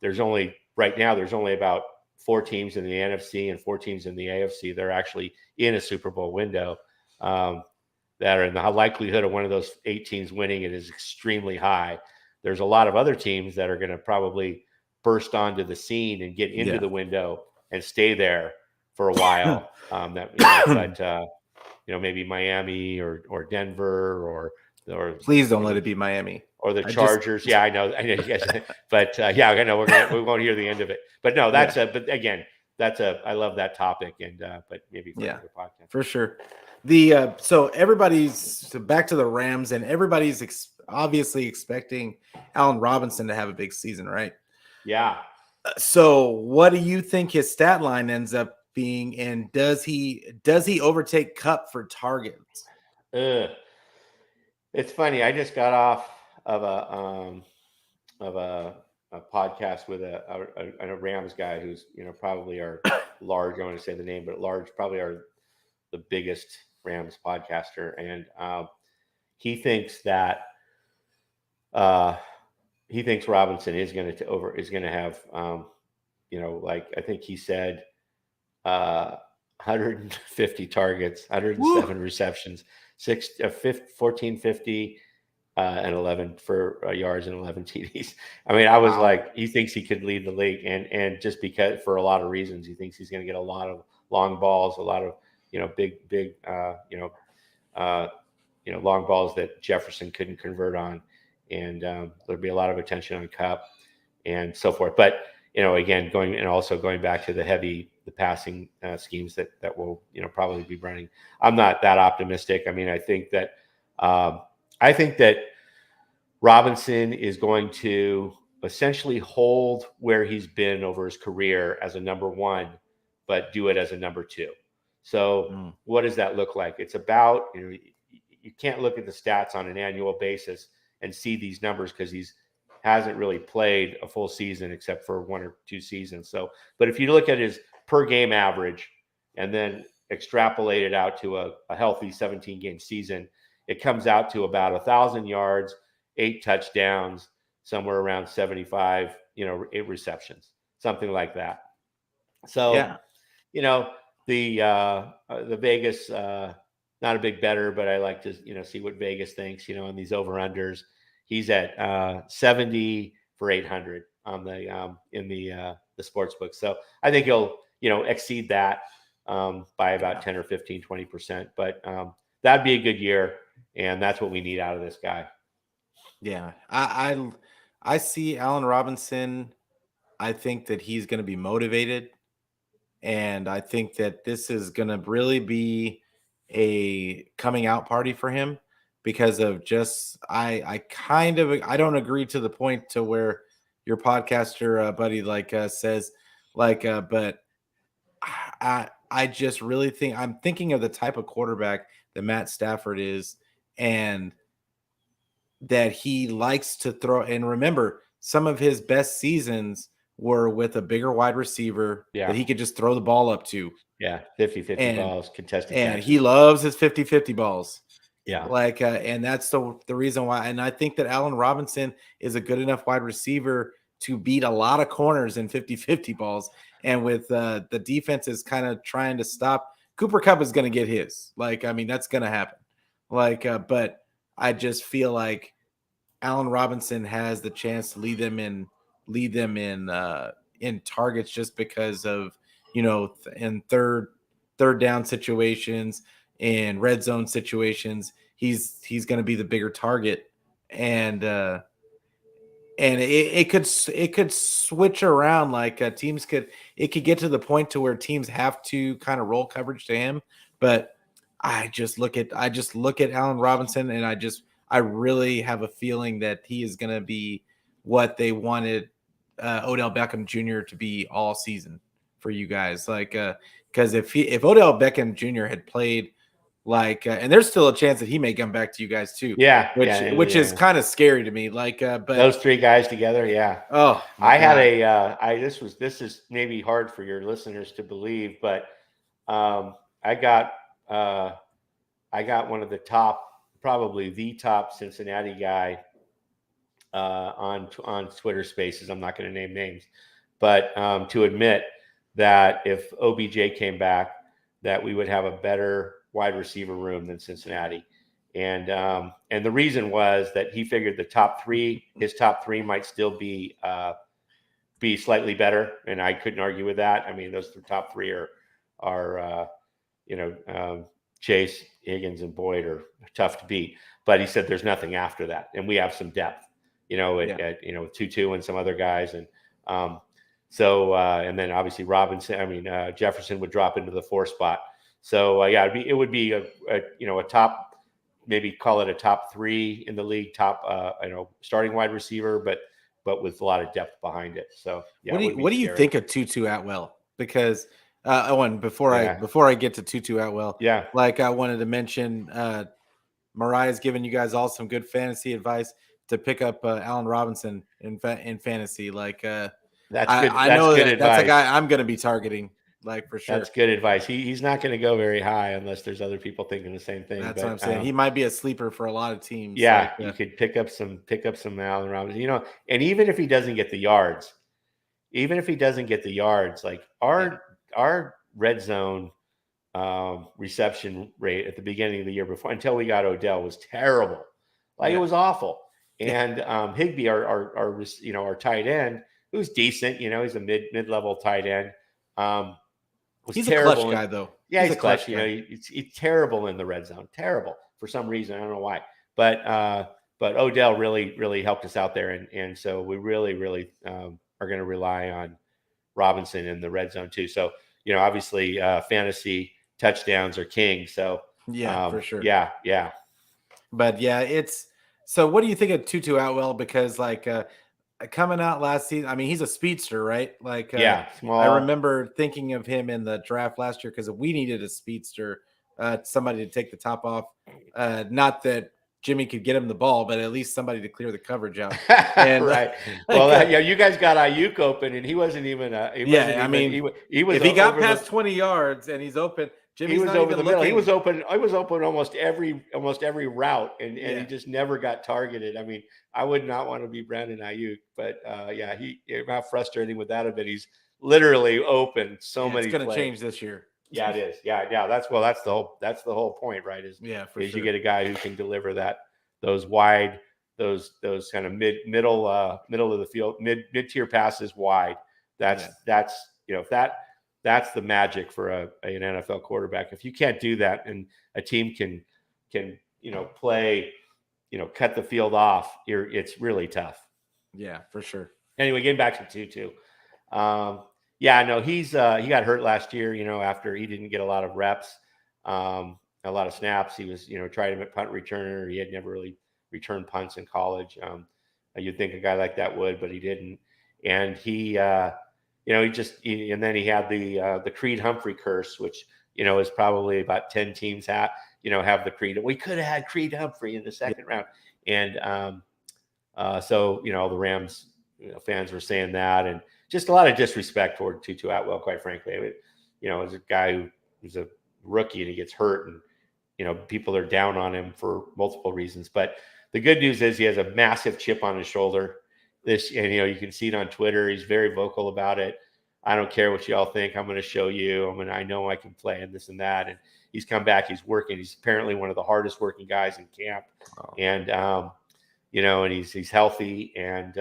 there's only about 4 teams in the NFC and 4 teams in the AFC. They're actually in a Super Bowl window that are, in the likelihood of one of those 8 teams winning it is extremely high. There's a lot of other teams that are going to probably burst onto the scene and get into the window and stay there for a while. Maybe Miami or Denver or please don't let it be Miami. Or the Chargers. I know you guys, but I know we won't hear the end of it. But no, but again, I love that topic, and but maybe for another podcast. For sure. So everybody's back to the Rams, and everybody's obviously expecting Allen Robinson to have a big season, right? Yeah. So what do you think his stat line ends up being, and does he overtake Kupp for targets? It's funny. I just got off of a podcast with a Rams guy who's probably our large. I want to say the name, but probably the biggest Rams podcaster, and he thinks that Robinson is going to have I think he said 150 targets, 107 receptions, 1450 and 11 for yards and 11 TDs. I mean, I was like, he thinks he could lead the league, and just because, for a lot of reasons, he thinks he's going to get a lot of long balls, a lot of big long balls that Jefferson couldn't convert on, and there'll be a lot of attention on Kupp and so forth. But again, going back to the passing schemes that will, probably be running. I'm not that optimistic. I mean, I think that Robinson is going to essentially hold where he's been over his career as a number one, but do it as a number two. So what does that look like? It's about, you can't look at the stats on an annual basis and see these numbers because he's hasn't really played a full season except for 1 or 2 seasons. So, but if you look at his per game average and then extrapolate it out to a healthy 17 game season, it comes out to about 1,000 yards, 8 touchdowns, somewhere around 75, 8 receptions, something like that. So, Yeah. The Vegas, not a big bettor, but I like to, see what Vegas thinks, on these over-unders. He's at 70 for 800 on the in the sports book. So I think he'll, exceed that by about 10 or 15, 20%. But that'd be a good year. And that's what we need out of this guy. Yeah. I see Allen Robinson. I think that he's going to be motivated. And I think that this is going to really be a coming out party for him because of just, I don't agree to the point to where your podcaster buddy says but I just really think I'm thinking of the type of quarterback that Matt Stafford is and that he likes to throw. And remember, some of his best seasons were with a bigger wide receiver that he could just throw the ball up to. Yeah, 50-50 balls, contested and catches. He loves his 50-50 balls. Yeah. And that's the reason why. And I think that Allen Robinson is a good enough wide receiver to beat a lot of corners in 50-50 balls. And with the defense is kind of trying to stop, Cooper Kupp is going to get his. That's going to happen. But I just feel like Allen Robinson has the chance to lead them in targets just because of, in third down situations, in red zone situations, he's going to be the bigger target. And it could switch around. It could get to the point to where teams have to kind of roll coverage to him. But I just look at Allen Robinson and I really have a feeling that he is going to be what they wanted Odell Beckham Jr. to be all season for you guys. Because if Odell Beckham Jr. had played and there's still a chance that he may come back to you guys too. Yeah. Which is kind of scary to me. But those 3 guys together. Yeah. Oh, this is maybe hard for your listeners to believe, but I got one of the top, probably the top Cincinnati guy on Twitter Spaces. I'm not going to name names, but to admit that if OBJ came back, that we would have a better wide receiver room than Cincinnati. And the reason was that he figured his top 3 might still be slightly better. And I couldn't argue with that. I mean, those top 3 are Chase, Higgins, and Boyd are tough to beat. But he said there's nothing after that. And we have some depth, at Tutu and some other guys. And and then obviously Jefferson would drop into the 4 spot. So it would be a top, maybe call it a top 3 in the league, top starting wide receiver, but with a lot of depth behind it. So what do you think of Tutu Atwell? Because Owen, before I get to Tutu Atwell, I wanted to mention Mariah's giving you guys all some good fantasy advice to pick up Allen Robinson in fantasy. That's good. That's a guy I'm going to be targeting. For sure. That's good advice. He's not going to go very high unless there's other people thinking the same thing. That's what I'm saying. He might be a sleeper for a lot of teams. Yeah, you could pick up some Allen Robinson. And even if he doesn't get the yards, our red zone reception rate at the beginning of the year until we got Odell was terrible. It was awful. And Higbee, our tight end, who's decent. He's a mid-level tight end. He's a clutch guy, though. Yeah, he's clutch. He's terrible in the red zone. Terrible for some reason. I don't know why. But Odell really helped us out there, and so we really are going to rely Robinson in the red zone too. So, obviously fantasy touchdowns are king. So Yeah, for sure. Yeah. But yeah, so what do you think of Tutu Atwell? Because coming out last season, I mean, he's a speedster, right? I Small. remember thinking of him in the draft last year because we needed a speedster, somebody to take the top off. Not that Jimmy could get him the ball, but at least somebody to clear the coverage out. And right. Well, you guys got Ayuk open, and he wasn't even. He was. If he got past 20 yards and he's open, Jimmy's he was not over even the middle. looking. He was open almost every route, and he just never got targeted. I mean, I would not want to be Brandon Ayuk, but how frustrating would that have been? He's literally open so many. It's going to change this year. Yeah, it is. Yeah. That's the whole point, right? Is you get a guy who can deliver those wide, those kind of middle of the field, mid-tier passes wide. That's the magic for an NFL quarterback. If you can't do that, and a team can play, cut the field off, it's really tough. Yeah, for sure. Anyway, getting back to Tutu. He got hurt last year, after he didn't get a lot of reps, a lot of snaps. He was, tried him at punt returner. He had never really returned punts in college. You'd think a guy like that would, but he didn't. And he and then he had the Creed Humphrey curse, which, is probably about 10 teams have the Creed. We could have had Creed Humphrey in the second round. And so, the Rams fans were saying that, and just a lot of disrespect toward Tutu Atwell, quite frankly. I mean, as a guy who's a rookie and he gets hurt, and, people are down on him for multiple reasons. But the good news is he has a massive chip on his shoulder. You can see it on Twitter. He's very vocal about it. I don't care what y'all think. I'm going to show you. I know I can play and this and that. And he's come back. He's working. He's apparently one of the hardest working guys in camp. Oh. And, and he's healthy. And,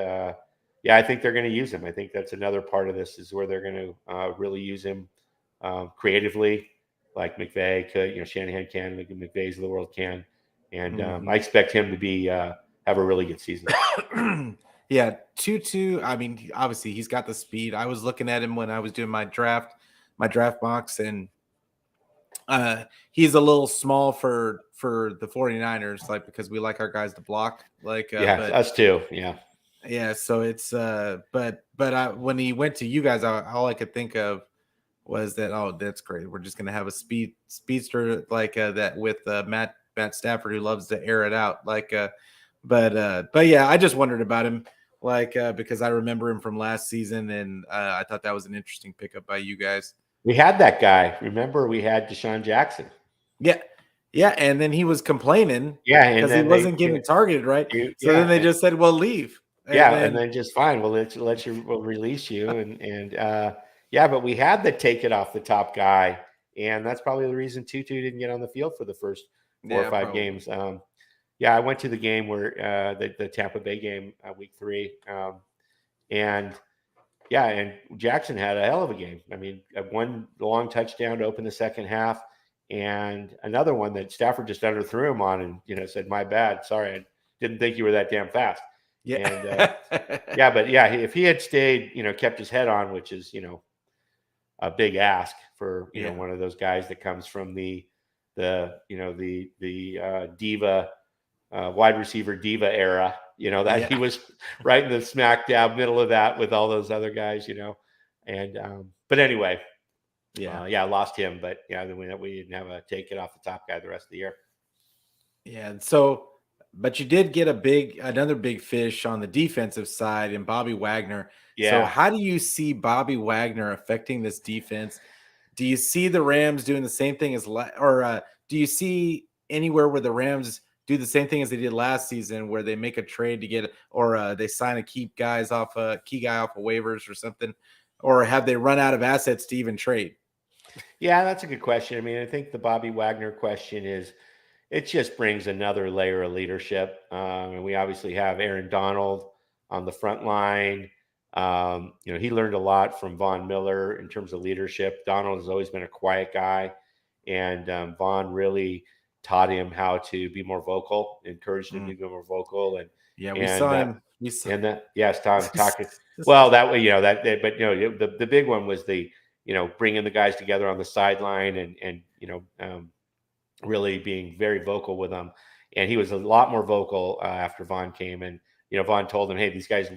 I think they're going to use him. I think that's another part of this, is where they're going to really use him creatively, like McVay could, Shanahan can, like the McVays of the world can. And I expect him to be have a really good season. Yeah, Tutu, I mean, obviously he's got the speed. I was looking at him when I was doing my draft box, and he's a little small for the 49ers, because we like our guys to block. Us too. Yeah. Yeah, so it's but when he went to you guys, all I could think of was that, oh, that's great. We're just gonna have a speedster like that with Matt Stafford, who loves to air it out. But yeah, I just wondered about him, because I remember him from last season, and I thought that was an interesting pickup by you guys. We had that guy. Remember, we had Deshaun Jackson. Yeah, and then he was complaining. Yeah, because he wasn't getting targeted, right? Then they just said, "Well, leave." And then just fine. We'll we'll release you, but we had to take it off the top guy, and that's probably the reason Tutu didn't get on the field for the first 4 or 5 games. I went to the game where the Tampa Bay game, week 3, and Jackson had a hell of a game. I mean, one long touchdown to open the second half, and another one that Stafford just underthrew him on, and said, "My bad, sorry, I didn't think you were that damn fast." Yeah, and if he had stayed, kept his head on, which is a big ask for one of those guys that comes from the diva. Wide receiver diva era, he was right in the smack dab middle of that with all those other guys, and but anyway, lost him, but then we didn't have a take it off the top guy the rest of the year. Yeah, so but you did get another big fish on the defensive side in Bobby Wagner. So how do you see Bobby Wagner affecting this defense? Do you see the Rams doing the same thing or do you see anywhere where the Rams do the same thing as they did last season, where they make a trade to get, or they sign a key guy off of waivers or something, or have they run out of assets to even trade? Yeah, that's a good question. I mean, I think the Bobby Wagner question is, it just brings another layer of leadership. And we obviously have Aaron Donald on the front line. He learned a lot from Von Miller in terms of leadership. Donald has always been a quiet guy, and Von really taught him how to be more vocal, encouraged him to be more vocal. And we saw him And that, yes, Tom talking. Well, that way, but the big one was bringing the guys together on the sideline and really being very vocal with them. And he was a lot more vocal after Vaughn came. And Vaughn told him, hey, these guys,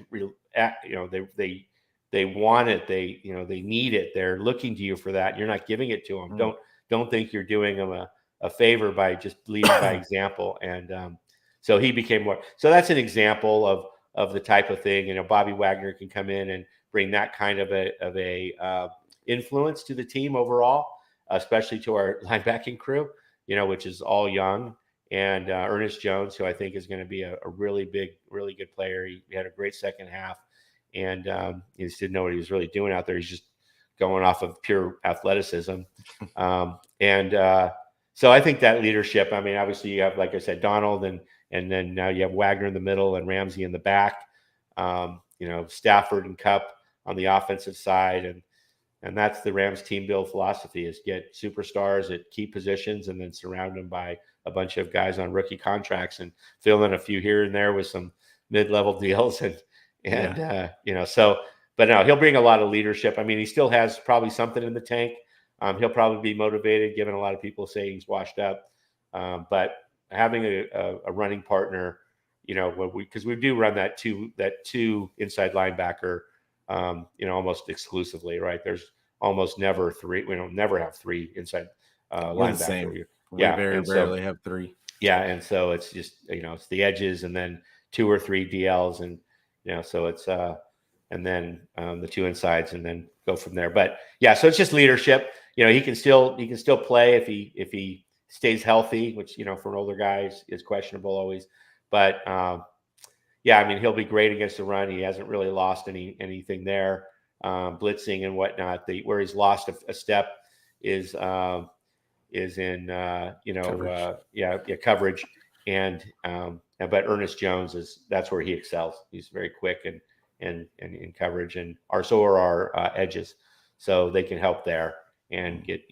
they want it. They need it. They're looking to you for that. You're not giving it to them. Don't think you're doing them a favor by just leading by example. And so he became more. So that's an example of the type of thing. Bobby Wagner can come in and bring that kind of a influence to the team overall, especially to our linebacking crew, which is all young. And Ernest Jones, who I think is going to be a really big, really good player. He had a great second half, and he just didn't know what he was really doing out there. He's just going off of pure athleticism. So I think that leadership, I mean, obviously you have, like I said, Donald, and then now you have Wagner in the middle and Ramsey in the back, Stafford and Cup on the offensive side. And that's the Rams team build philosophy, is get superstars at key positions and then surround them by a bunch of guys on rookie contracts and fill in a few here and there with some mid-level deals. But no, he'll bring a lot of leadership. I mean, he still has probably something in the tank. He'll probably be motivated, given a lot of people say he's washed up. But having a running partner, because we do run that two inside linebacker, almost exclusively, right? There's almost never three. We don't never have three inside linebacker. We very rarely have three. Yeah, and so it's just it's the edges and then two or three DLs, and so it's and then the two insides, and then go from there. But yeah, so it's just leadership. He can still play if he stays healthy, which for an older guy is questionable always. But yeah, I mean, he'll be great against the run. He hasn't really lost anything there, blitzing and whatnot. Where he's lost a step is in coverage. Coverage, and but Ernest Jones that's where he excels. He's very quick and in coverage, and so are our edges, so they can help there and get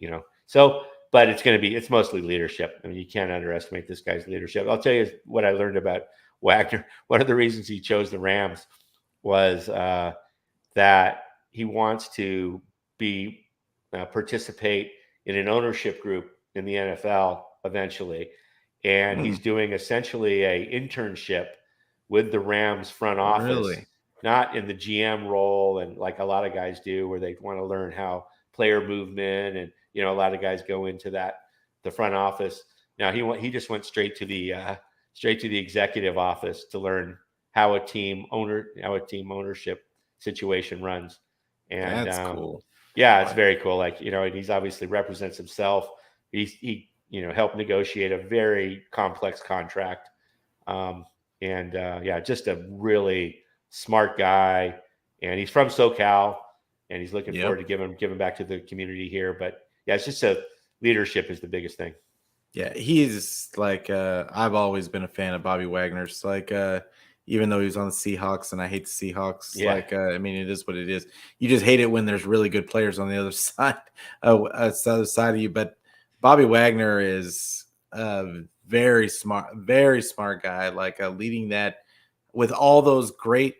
so. But it's mostly leadership. I mean, you can't underestimate this guy's leadership. I'll tell you what I learned about Wagner. One of the reasons he chose the Rams was that he wants to participate in an ownership group in the NFL eventually. And he's doing essentially a internship with the Rams front office, not in the GM role, and like a lot of guys do, where they want to learn how player movement, and a lot of guys go into the front office. Now he just went straight to the executive office to learn how a team ownership situation runs. And that's cool. Yeah, it's very cool. Like, and he's obviously represents himself. He helped negotiate a very complex contract. Just a really smart guy. And he's from SoCal, and he's looking forward to giving back to the community here. But yeah, it's just leadership is the biggest thing. Yeah, he's like I've always been a fan of Bobby Wagner's. Like even though he was on the Seahawks, and I hate the Seahawks. Yeah. Like I mean, it is what it is. You just hate it when there's really good players on the other side, of you. But Bobby Wagner is a very smart guy. Like leading that with all those great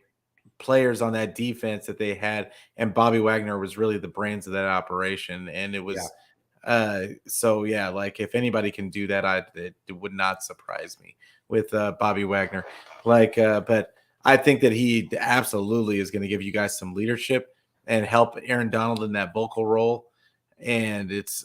players on that defense that they had, and Bobby Wagner was really the brains of that operation. And it was so yeah, like if anybody can do that, it would not surprise me with Bobby Wagner. Like but I think that he absolutely is going to give you guys some leadership and help Aaron Donald in that vocal role. And it's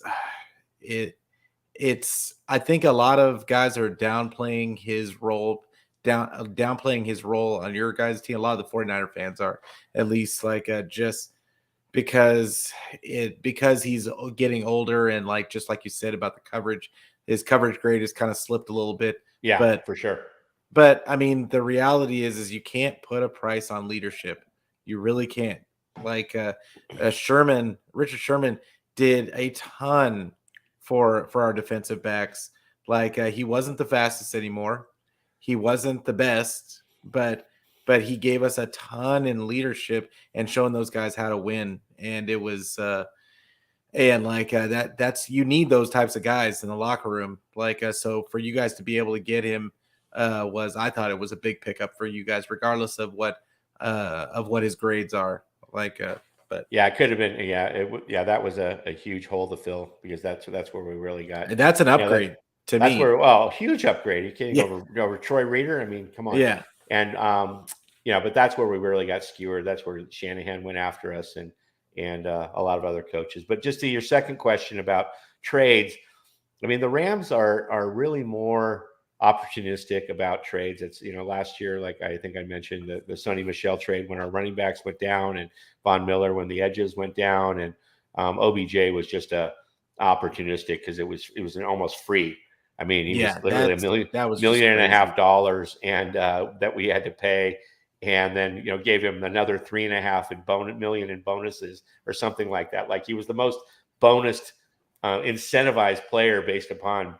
I think a lot of guys are downplaying his role on your guys' team. A lot of the 49er fans are, at least, like just because he's getting older, and like just like you said about the coverage, his coverage grade has kind of slipped a little bit. Yeah, but for sure. But I mean, the reality is you can't put a price on leadership. You really can't. Like Richard Sherman did a ton for our defensive backs. Like he wasn't the fastest anymore. He wasn't the best, but he gave us a ton in leadership and showing those guys how to win. And it was that's you need those types of guys in the locker room. Like so for you guys to be able to get him I thought it was a big pickup for you guys, regardless of what his grades are. But yeah, it could have been. Yeah, that was a huge hole to fill because that's where we really got. that's an upgrade to That's me. where, well, huge upgrade. You can't Yeah, go over Troy Reader. I mean, come on. yeah, And but that's where we really got skewered. That's where Shanahan went after us, and a lot of other coaches. But just to your second question about trades, I mean, the Rams are really more opportunistic about trades. It's, last year, like I think I mentioned, the Sonny Michel trade when our running backs went down, and Von Miller when the edges went down, and OBJ was just a opportunistic because it was an almost free. I mean, he was literally million and a half dollars, and that we had to pay, and then gave him another $3.5 million in bonuses or something like that. Like, he was the most bonused, incentivized player based upon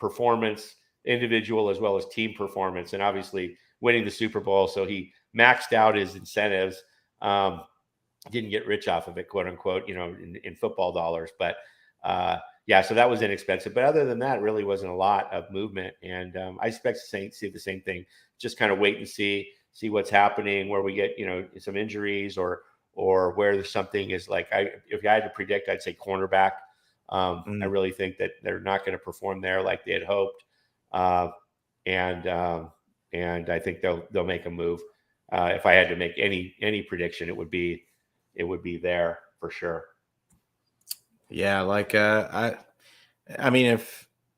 performance, individual as well as team performance, and obviously winning the Super Bowl. So he maxed out his incentives. Didn't get rich off of it, quote unquote, in football dollars, but so that was inexpensive. But other than that, really wasn't a lot of movement. And I expect to see the same thing. Just kind of wait and see what's happening, where we get, some injuries or where there's something is like, if I had to predict, I'd say cornerback. I really think that they're not going to perform there like they had hoped. And I think they'll make a move. If I had to make any prediction, it would be there for sure. Yeah, I mean,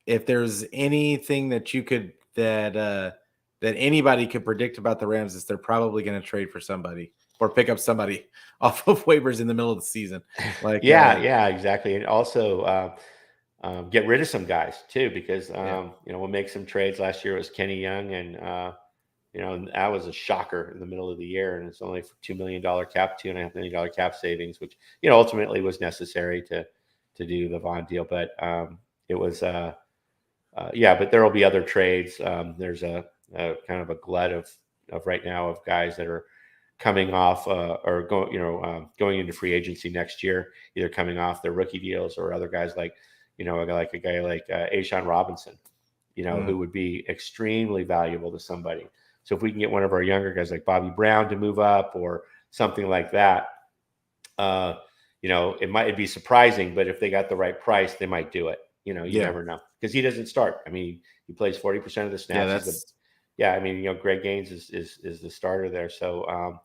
if there's anything that you could that anybody could predict about the Rams, is they're probably going to trade for somebody or pick up somebody off of waivers in the middle of the season. Exactly. And also get rid of some guys too, because we'll make some trades. Last year it was Kenny Young, and that was a shocker in the middle of the year, and it's only for $2 million cap, $2.5 million cap savings, which ultimately was necessary to do the Vaughn deal. But it was but there will be other trades. There's a kind of a glut of right now of guys that are coming off or going into free agency next year, either coming off their rookie deals, or other guys like a guy like Ashawn Robinson, who would be extremely valuable to somebody. So if we can get one of our younger guys like Bobby Brown to move up or something like that, it'd be surprising, but if they got the right price, they might do it. You never know, because he doesn't start. I mean, he plays 40% of the snaps. Greg Gaines is the starter there. So,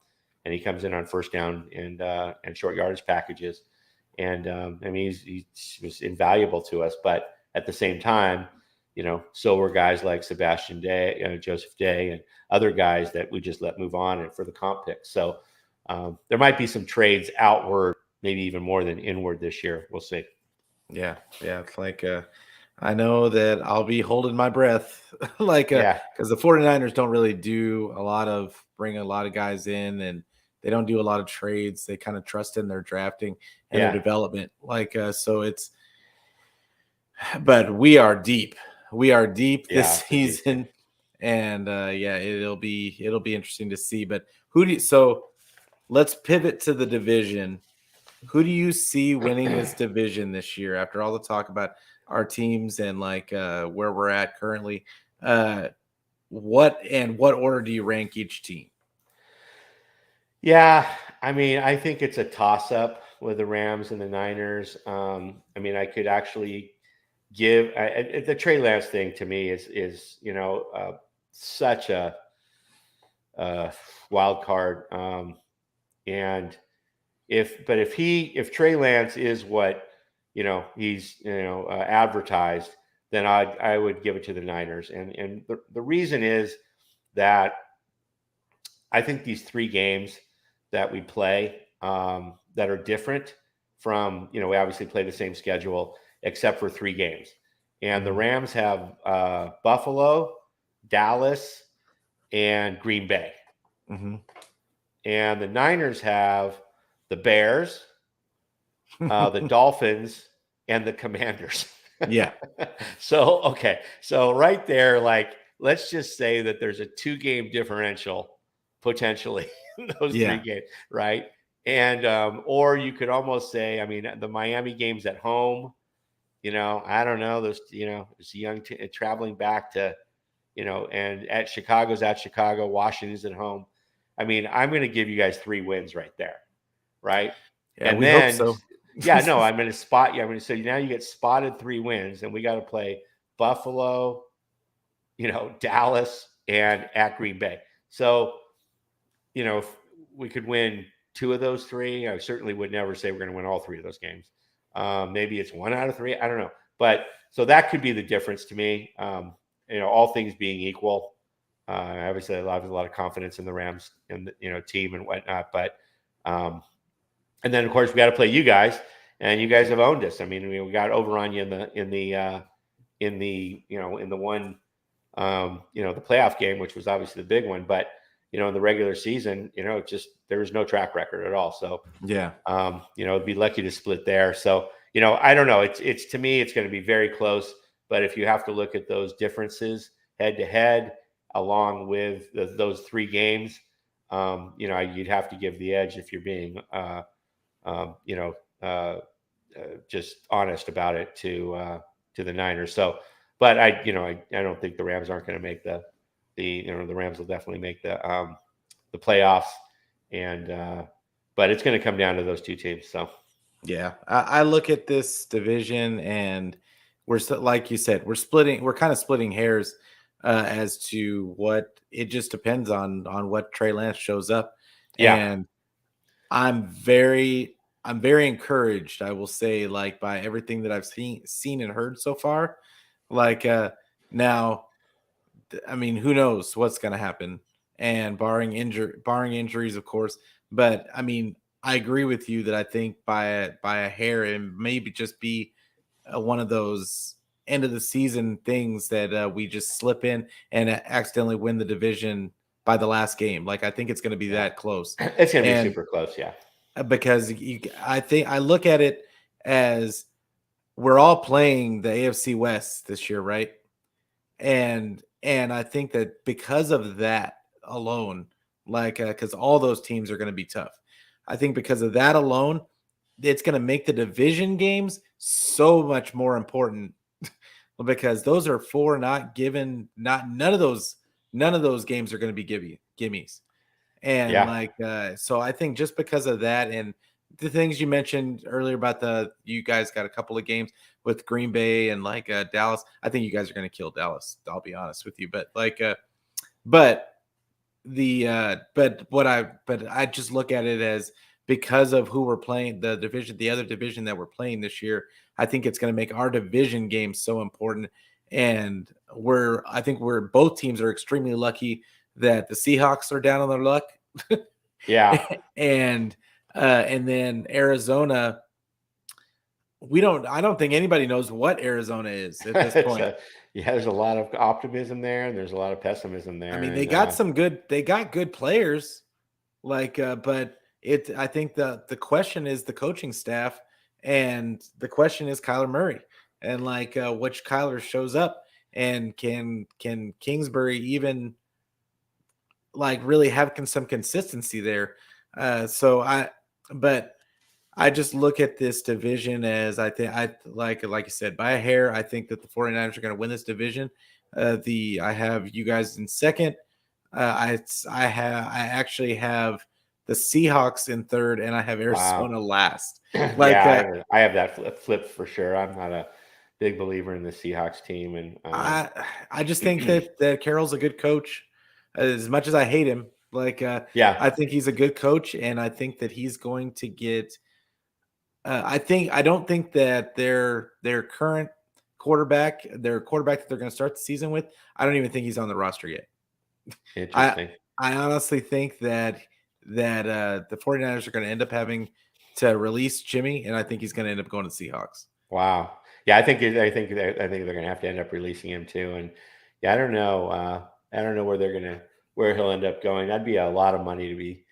and he comes in on first down and short yardage packages. And he was invaluable to us, but at the same time, so were guys like Sebastian Day, Joseph Day, and other guys that we just let move on and for the comp picks. So there might be some trades outward, maybe even more than inward this year. We'll see. Yeah. It's like I know that I'll be holding my breath, because the 49ers don't really bring a lot of guys in, and they don't do a lot of trades. They kind of trust in their drafting and their development. But we are deep. We are deep this season, and it'll be interesting to see. But so let's pivot to the division. Who do you see winning this division this year? After all the talk about our teams and where we're at currently, what order do you rank each team? Yeah, I think it's a toss-up with the Rams and the Niners. I could actually give the Trey Lance thing to me is such a wild card. And if Trey Lance is what he's advertised, then I would give it to the Niners. And the reason is that I think these 3 games that we play that are different from, we obviously play the same schedule except for 3 games. And the Rams have Buffalo, Dallas, and Green Bay. Mm-hmm. And the Niners have the Bears, the Dolphins, and the Commanders. Yeah. So right there, let's just say that there's a 2-game differential potentially in those 3 games, right? And or you could almost say, the Miami game's at home, I don't know. It's young traveling back to, and at Chicago, Washington's at home. I mean, I'm going to give you guys 3 wins right there. Right. Yeah, And we hope then, so. yeah, no, I'm going to spot you. I'm going to say now you get spotted 3 wins, and we got to play Buffalo, Dallas, and at Green Bay. So, if we could win 2 of those 3, I certainly would never say we're going to win all 3 of those games. Maybe it's 1 out of 3. I don't know. But so that could be the difference to me. All things being equal, obviously I have a lot of confidence in the Rams and team and whatnot. But and then of course we got to play you guys, and you guys have owned us. I mean, we got over on you in the one the playoff game, which was obviously the big one. But in the regular season, just there was no track record at all. So Yeah. it'd be lucky to split there. So I don't know. It's to me, it's going to be very close. But if you have to look at those differences head to head, along with those 3 games, you'd have to give the edge if you're being, just honest about it to the Niners. So, but I don't think the Rams aren't going to make the Rams will definitely make the playoffs, and but it's going to come down to those 2 teams. So, yeah, I look at this division, and like you said, we're kind of splitting hairs as to what it just depends on what Trey Lance shows up. Yeah. And I'm very encouraged, I will say, like by everything that I've seen and heard so far. Like now, I mean, who knows what's going to happen, and barring injuries, of course. But I mean, I agree with you that I think by a hair, and maybe just be one of those end of the season things that we just slip in and accidentally win the division by the last game. Like I think it's going to be that close. It's going to be super close, yeah. Because I think I look at it as we're all playing the AFC West this year, right? And I think that because of that alone, like because all those teams are going to be tough. I think because of that alone, it's going to make the division games so much more important because those are 4 not given. None of those games are going to be gimmies. And so I think just because of that and the things you mentioned earlier about you guys got a couple of games with Green Bay and Dallas. I think you guys are going to kill Dallas. I'll be honest with you, but I just look at it as because of who we're playing, the other division that we're playing this year. I think it's going to make our division game so important. And I think both teams are extremely lucky that the Seahawks are down on their luck. Yeah. And then Arizona, I don't think anybody knows what Arizona is at this point. There's a lot of optimism there, and there's a lot of pessimism there. I mean, they got good players, but I think the question is the coaching staff, and the question is Kyler Murray, and which Kyler shows up, and can Kingsbury even really have some consistency there. But I just look at this division as like you said, by a hair. I think that the 49ers are going to win this division. I have you guys in second. I actually have the Seahawks in third, and I have Arizona last. I have that flip for sure. I'm not a big believer in the Seahawks team, and I just think that Carroll's a good coach. As much as I hate him, I think he's a good coach, and I think that he's going to get. I don't think that their current quarterback that they're going to start the season with, I don't even think he's on the roster yet. Interesting. I honestly think that the 49ers are going to end up having to release Jimmy, and I think he's going to end up going to the Seahawks. Wow. Yeah, I think they're going to have to end up releasing him too. And I don't know. I don't know where he'll end up going. That'd be a lot of money to be,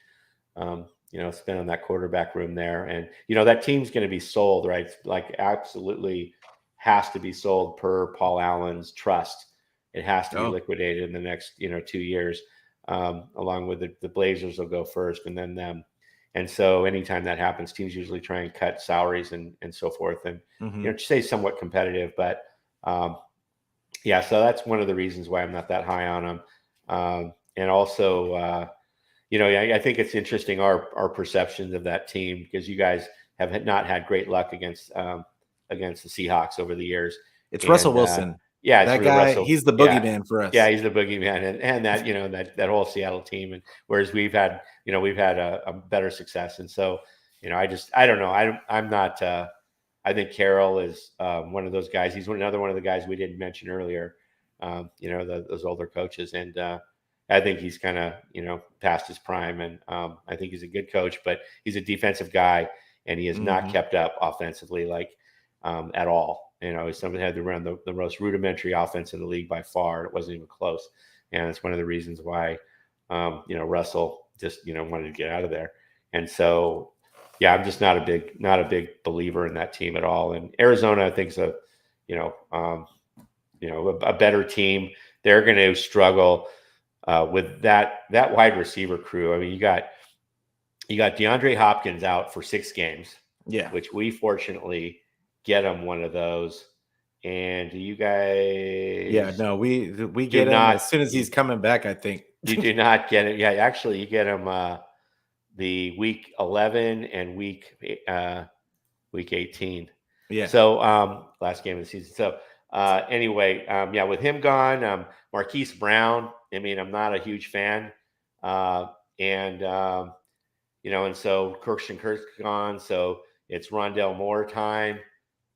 spent on that quarterback room there. And, that team's going to be sold, right? Absolutely has to be sold per Paul Allen's trust. It has to be liquidated in the next, 2 years, along with the Blazers will go first and then them. And so anytime that happens, teams usually try and cut salaries and so forth, and stay somewhat competitive. But yeah, so that's one of the reasons why I'm not that high on him. And also, I think it's interesting our perceptions of that team, because you guys have not had great luck against the Seahawks over the years. It's Russell Wilson. Yeah, it's that really guy. Russell. He's the boogeyman for us. Yeah, he's the boogeyman, and that that whole Seattle team. And whereas we've had a better success, and so I don't know. I'm not. I think Carroll is one of those guys. He's another one of the guys we didn't mention earlier. Those older coaches, and I think he's kind of past his prime, and I think he's a good coach, but he's a defensive guy, and he has not kept up offensively at all. Somebody had to run the most rudimentary offense in the league by far. It wasn't even close. And it's one of the reasons why, Russell just, wanted to get out of there. And so, yeah, I'm just not a big believer in that team at all. And Arizona, I think, is a better team. They're going to struggle with that wide receiver crew. I mean, you got DeAndre Hopkins out for 6 games. Yeah. Which we fortunately get him one of those. And do you guys? Yeah, no, we get him as soon as he's coming back, I think. You do not get it. Yeah, actually, you get him the week 11 and week 18. Yeah. So last game of the season. So anyway, with him gone, Marquise Brown. I mean, I'm not a huge fan, and so Kirk's gone. So it's Rondell Moore time.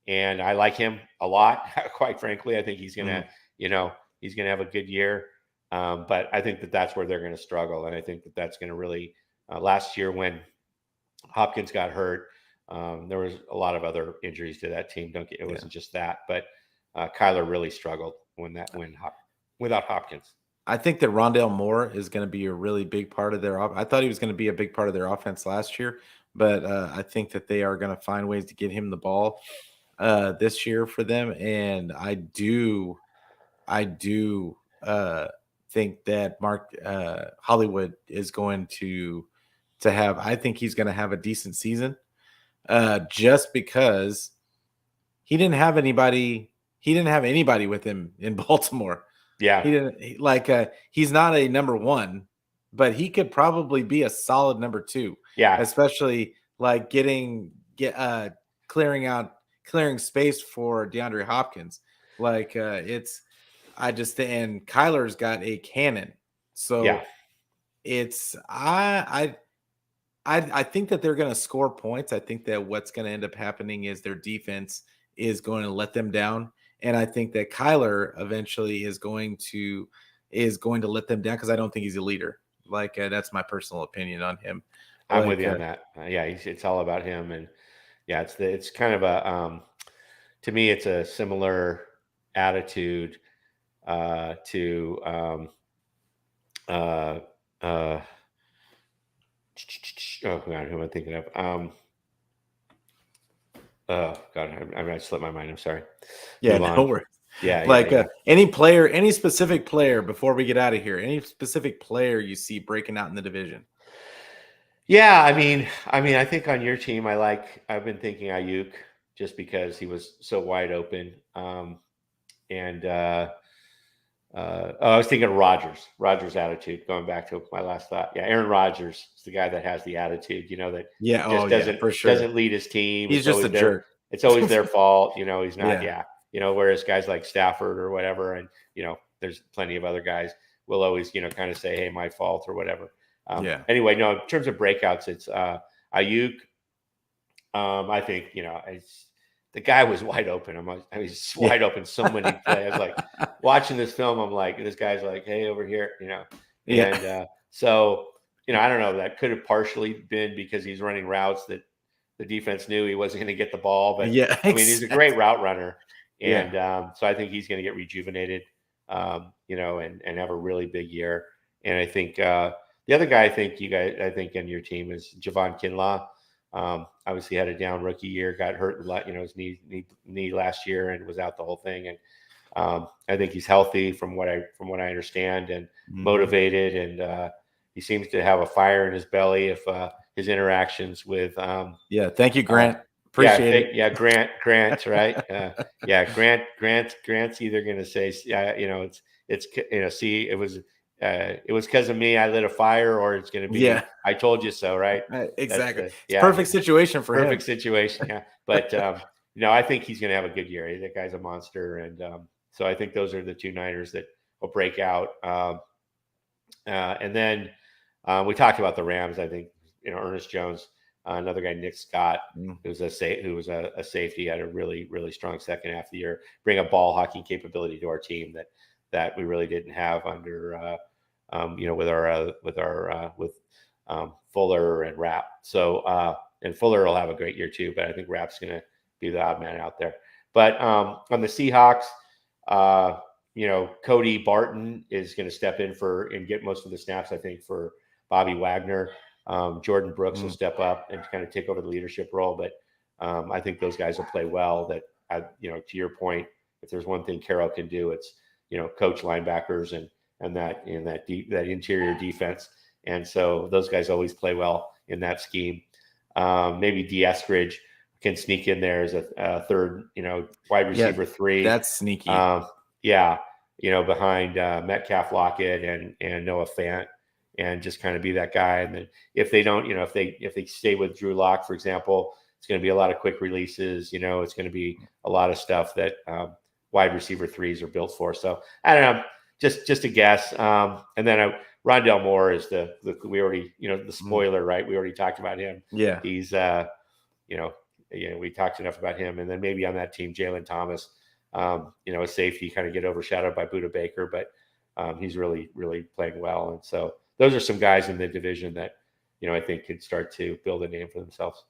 And I like him a lot, quite frankly. I think he's going to, he's going to have a good year. But I think that's where they're going to struggle. And I think that's going to really, last year when Hopkins got hurt, there was a lot of other injuries to that team. It wasn't just that, but Kyler really struggled without Hopkins. I think that Rondell Moore is going to be a really big part of their I thought he was going to be a big part of their offense last year, but I think that they are going to find ways to get him the ball this year for them. And I do think that Mark Hollywood is going to have, I think he's going to have a decent season just because he didn't have anybody with him in Baltimore. Yeah. He didn't he's not a number 1, but he could probably be a solid number 2. Yeah. Especially clearing space for DeAndre Hopkins. And Kyler's got a cannon. So yeah. It's I think that they're going to score points. I think that what's going to end up happening is their defense is going to let them down. And I think that Kyler eventually is going to let them down, because I don't think he's a leader. That's my personal opinion on him. I'm with you on that. It's all about him. And yeah, it's kind of a to me, it's a similar attitude to oh God, who am I thinking of? Oh God, I slipped my mind. I'm sorry. Yeah, no worries. Yeah, any specific player before we get out of here, any specific player you see breaking out in the division? Yeah, I mean, I think on your team, I've been thinking Ayuk, just because he was so wide open. I was thinking of Rodgers' attitude, going back to my last thought. Yeah, Aaron Rodgers is the guy that has the attitude, that doesn't lead his team. He's just a jerk. It's always their fault. He's not. Yeah. Whereas guys like Stafford or whatever, and there's plenty of other guys will always kind of say, hey, my fault or whatever. Anyway, no, in terms of breakouts, it's Ayuk. I think the guy was wide open. He's wide open so many plays. I was watching this film. I'm like, this guy's like, hey, over here, And so I don't know. That could have partially been because he's running routes that the defense knew he wasn't going to get the ball. But he's a great route runner, and so I think he's going to get rejuvenated, and have a really big year. And I think the other guy I think in your team is Javon Kinlaw. Obviously had a down rookie year, got hurt his knee last year and was out the whole thing. And I think he's healthy from what I understand, and motivated, and he seems to have a fire in his belly if his interactions with thank you, Grant. Appreciate it. Yeah, Grant, right? Grant's either going to say, see, it was because of me I lit a fire, or it's going to be I told you so, right? Exactly. It's perfect situation for him. Perfect situation, yeah. But I think he's going to have a good year. That guy's a monster, and so I think those are the two Niners that will break out. And then we talked about the Rams. I think Ernest Jones. Another guy, Nick Scott, who was a safety, had a really, really strong second half of the year. Bring a ball hawking capability to our team that we really didn't have under, with Fuller and Rapp. So and Fuller will have a great year too, but I think Rapp's going to be the odd man out there. But on the Seahawks, Cody Barton is going to step in and get most of the snaps, I think, for Bobby Wagner. Jordan Brooks will step up and kind of take over the leadership role, but I think those guys will play well. That to your point, if there's one thing Carroll can do, it's coach linebackers and that interior defense, and so those guys always play well in that scheme. Maybe Eskridge can sneak in there as a third, wide receiver 3. That's sneaky. Behind Metcalf, Lockett, and Noah Fant. And just kind of be that guy. And then if they don't, if they stay with Drew Lock, for example, it's going to be a lot of quick releases. It's going to be a lot of stuff that wide receiver 3s are built for. So I don't know, just a guess. And then Rondell Moore is we already, the spoiler, right? We already talked about him. Yeah. He's, we talked enough about him. And then maybe on that team, Jalen Thomas, a safety, kind of get overshadowed by Budda Baker, but he's really, really playing well. And so those are some guys in the division that, I think could start to build a name for themselves.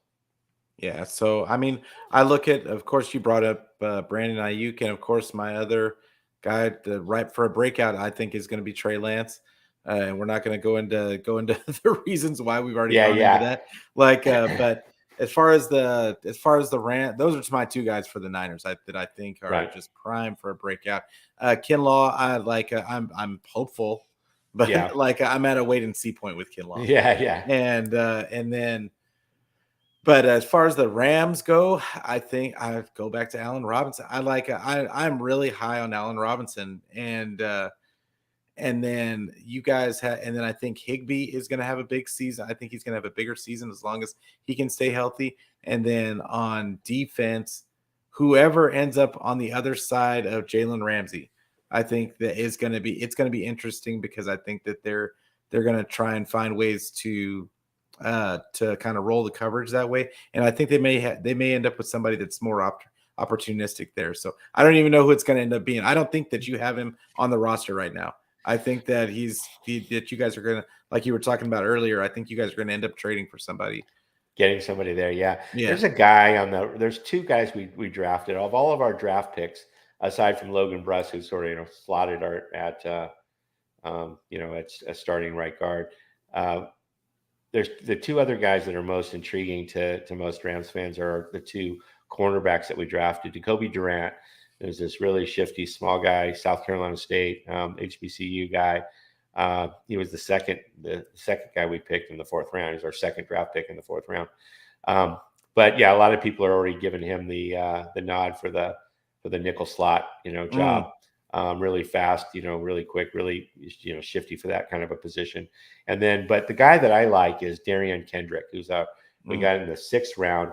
Yeah. So, I mean, I look at, of course, you brought up Brandon Ayuk, and of course, my other guy right for a breakout, I think, is going to be Trey Lance. And we're not going to go into the reasons why. We've already gone into that. But as far as the Rams, those are my two guys for the Niners that I think are just prime for a breakout. Kinlaw, I'm hopeful. But I'm at a wait and see point with Kinlaw. Yeah. And then, but as far as the Rams go, I think I go back to Allen Robinson. I'm really high on Allen Robinson, and then you guys and then I think Higbee is going to have a big season. I think he's going to have a bigger season as long as he can stay healthy. And then on defense, whoever ends up on the other side of Jalen Ramsey, I think that it's going to be interesting, because I think that they're going to try and find ways to kind of roll the coverage that way. And I think they may end up with somebody that's more opportunistic there. So I don't even know who it's going to end up being. I don't think that you have him on the roster right now. I think that that you guys are going to, like you were talking about earlier, I think you guys are going to end up trading for somebody. Getting somebody there. Yeah. There's a guy there's two guys we drafted of all of our draft picks, aside from Logan Bruss, who's sort of, slotted at starting right guard. There's the two other guys that are most intriguing to most Rams fans are the two cornerbacks that we drafted. Jacoby Durant, there's this really shifty small guy, South Carolina State, HBCU guy. He was the second guy we picked in the 4th round. He's our second draft pick in the 4th round. But yeah, a lot of people are already giving him the nod for the nickel slot, job. Really fast, really quick, really, shifty for that kind of a position. And then, but the guy that I like is Darian Kendrick, who's we got in the 6th round.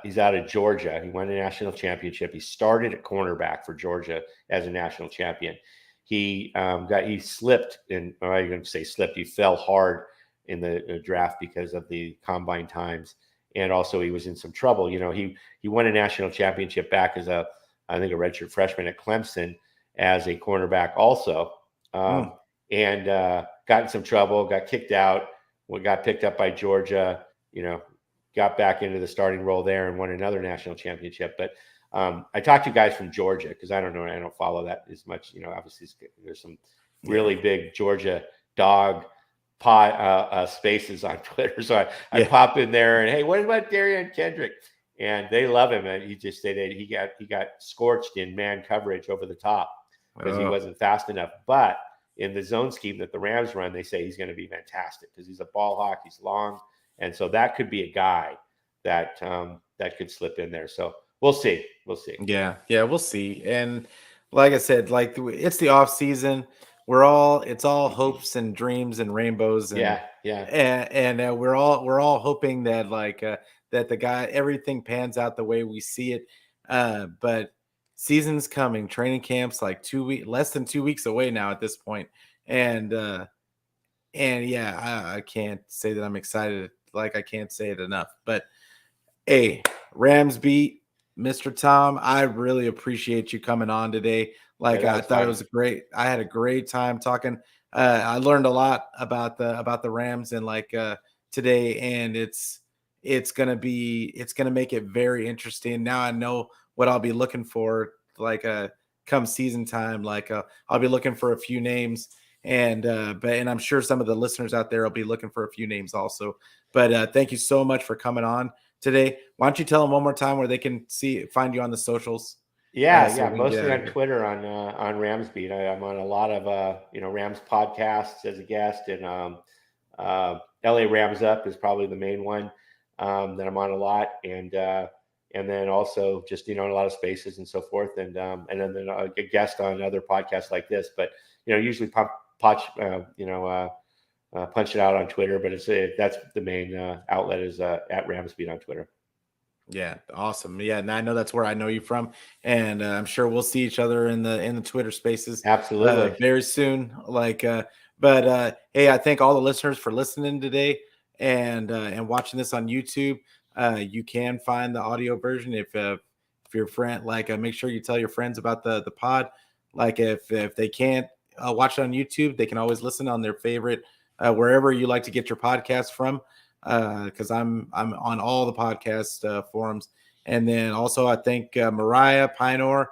He's out of Georgia. He won a national championship. He started at cornerback for Georgia as a national champion. He slipped in, or I'm going to say slipped. He fell hard in the draft because of the combine times. And also he was in some trouble. He won a national championship back as I think a redshirt freshman at Clemson as a cornerback also. And got in some trouble, got kicked out, got picked up by Georgia, got back into the starting role there and won another national championship. But I talked to guys from Georgia because I don't follow that as much. Obviously there's some really big Georgia dog spaces on Twitter. So I pop in there and, hey, what about Darian Kendrick? And they love him. And he just said that he got scorched in man coverage over the top because he wasn't fast enough. But in the zone scheme that the Rams run, they say he's going to be fantastic because he's a ball hawk, he's long, and so that could be a guy that that could slip in there. So we'll see. Yeah, we'll see. And like I said, like it's the off season. It's all hopes and dreams and rainbows. And we're all hoping that that the guy, everything pans out the way we see it. But season's coming, training camps like less than 2 weeks away now at this point. And yeah, I can't say that I'm excited. Like I can't say it enough. But hey, Rams beat, Mr. Tom, I really appreciate you coming on today. Like I thought it was great. I had a great time talking. I learned a lot about the Rams and today, and it's gonna make it very interesting. Now I know what I'll be looking for. Come season time, I'll be looking for a few names, and I'm sure some of the listeners out there will be looking for a few names also. But thank you so much for coming on today. Why don't you tell them one more time where they can find you on the socials? Mostly on Twitter on Rams Beat. I'm on a lot of Rams podcasts as a guest, and LA Rams Up is probably the main one that I'm on a lot, and then also just a lot of spaces and so forth, and then a guest on other podcasts like this. But usually punch it out on Twitter, but that's the main outlet is at Rams Beat on Twitter. Yeah, awesome. Yeah, and I know that's where I know you from, and I'm sure we'll see each other in the Twitter spaces absolutely very soon. Hey, I thank all the listeners for listening today and watching this on YouTube. You can find the audio version if your friend make sure you tell your friends about the pod. If they can't watch it on YouTube, they can always listen on their favorite wherever you like to get your podcast from. Because I'm on all the podcast forums, and then also I thank Mariah, Pinor,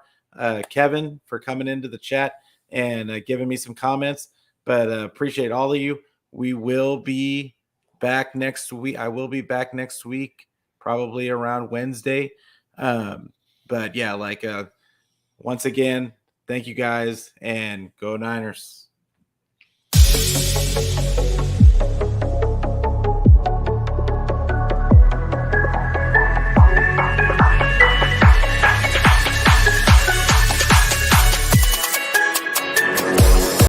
Kevin for coming into the chat and giving me some comments. But appreciate all of you. We will be back next week. I will be back next week, probably around Wednesday. But yeah, once again, thank you guys, and go Niners.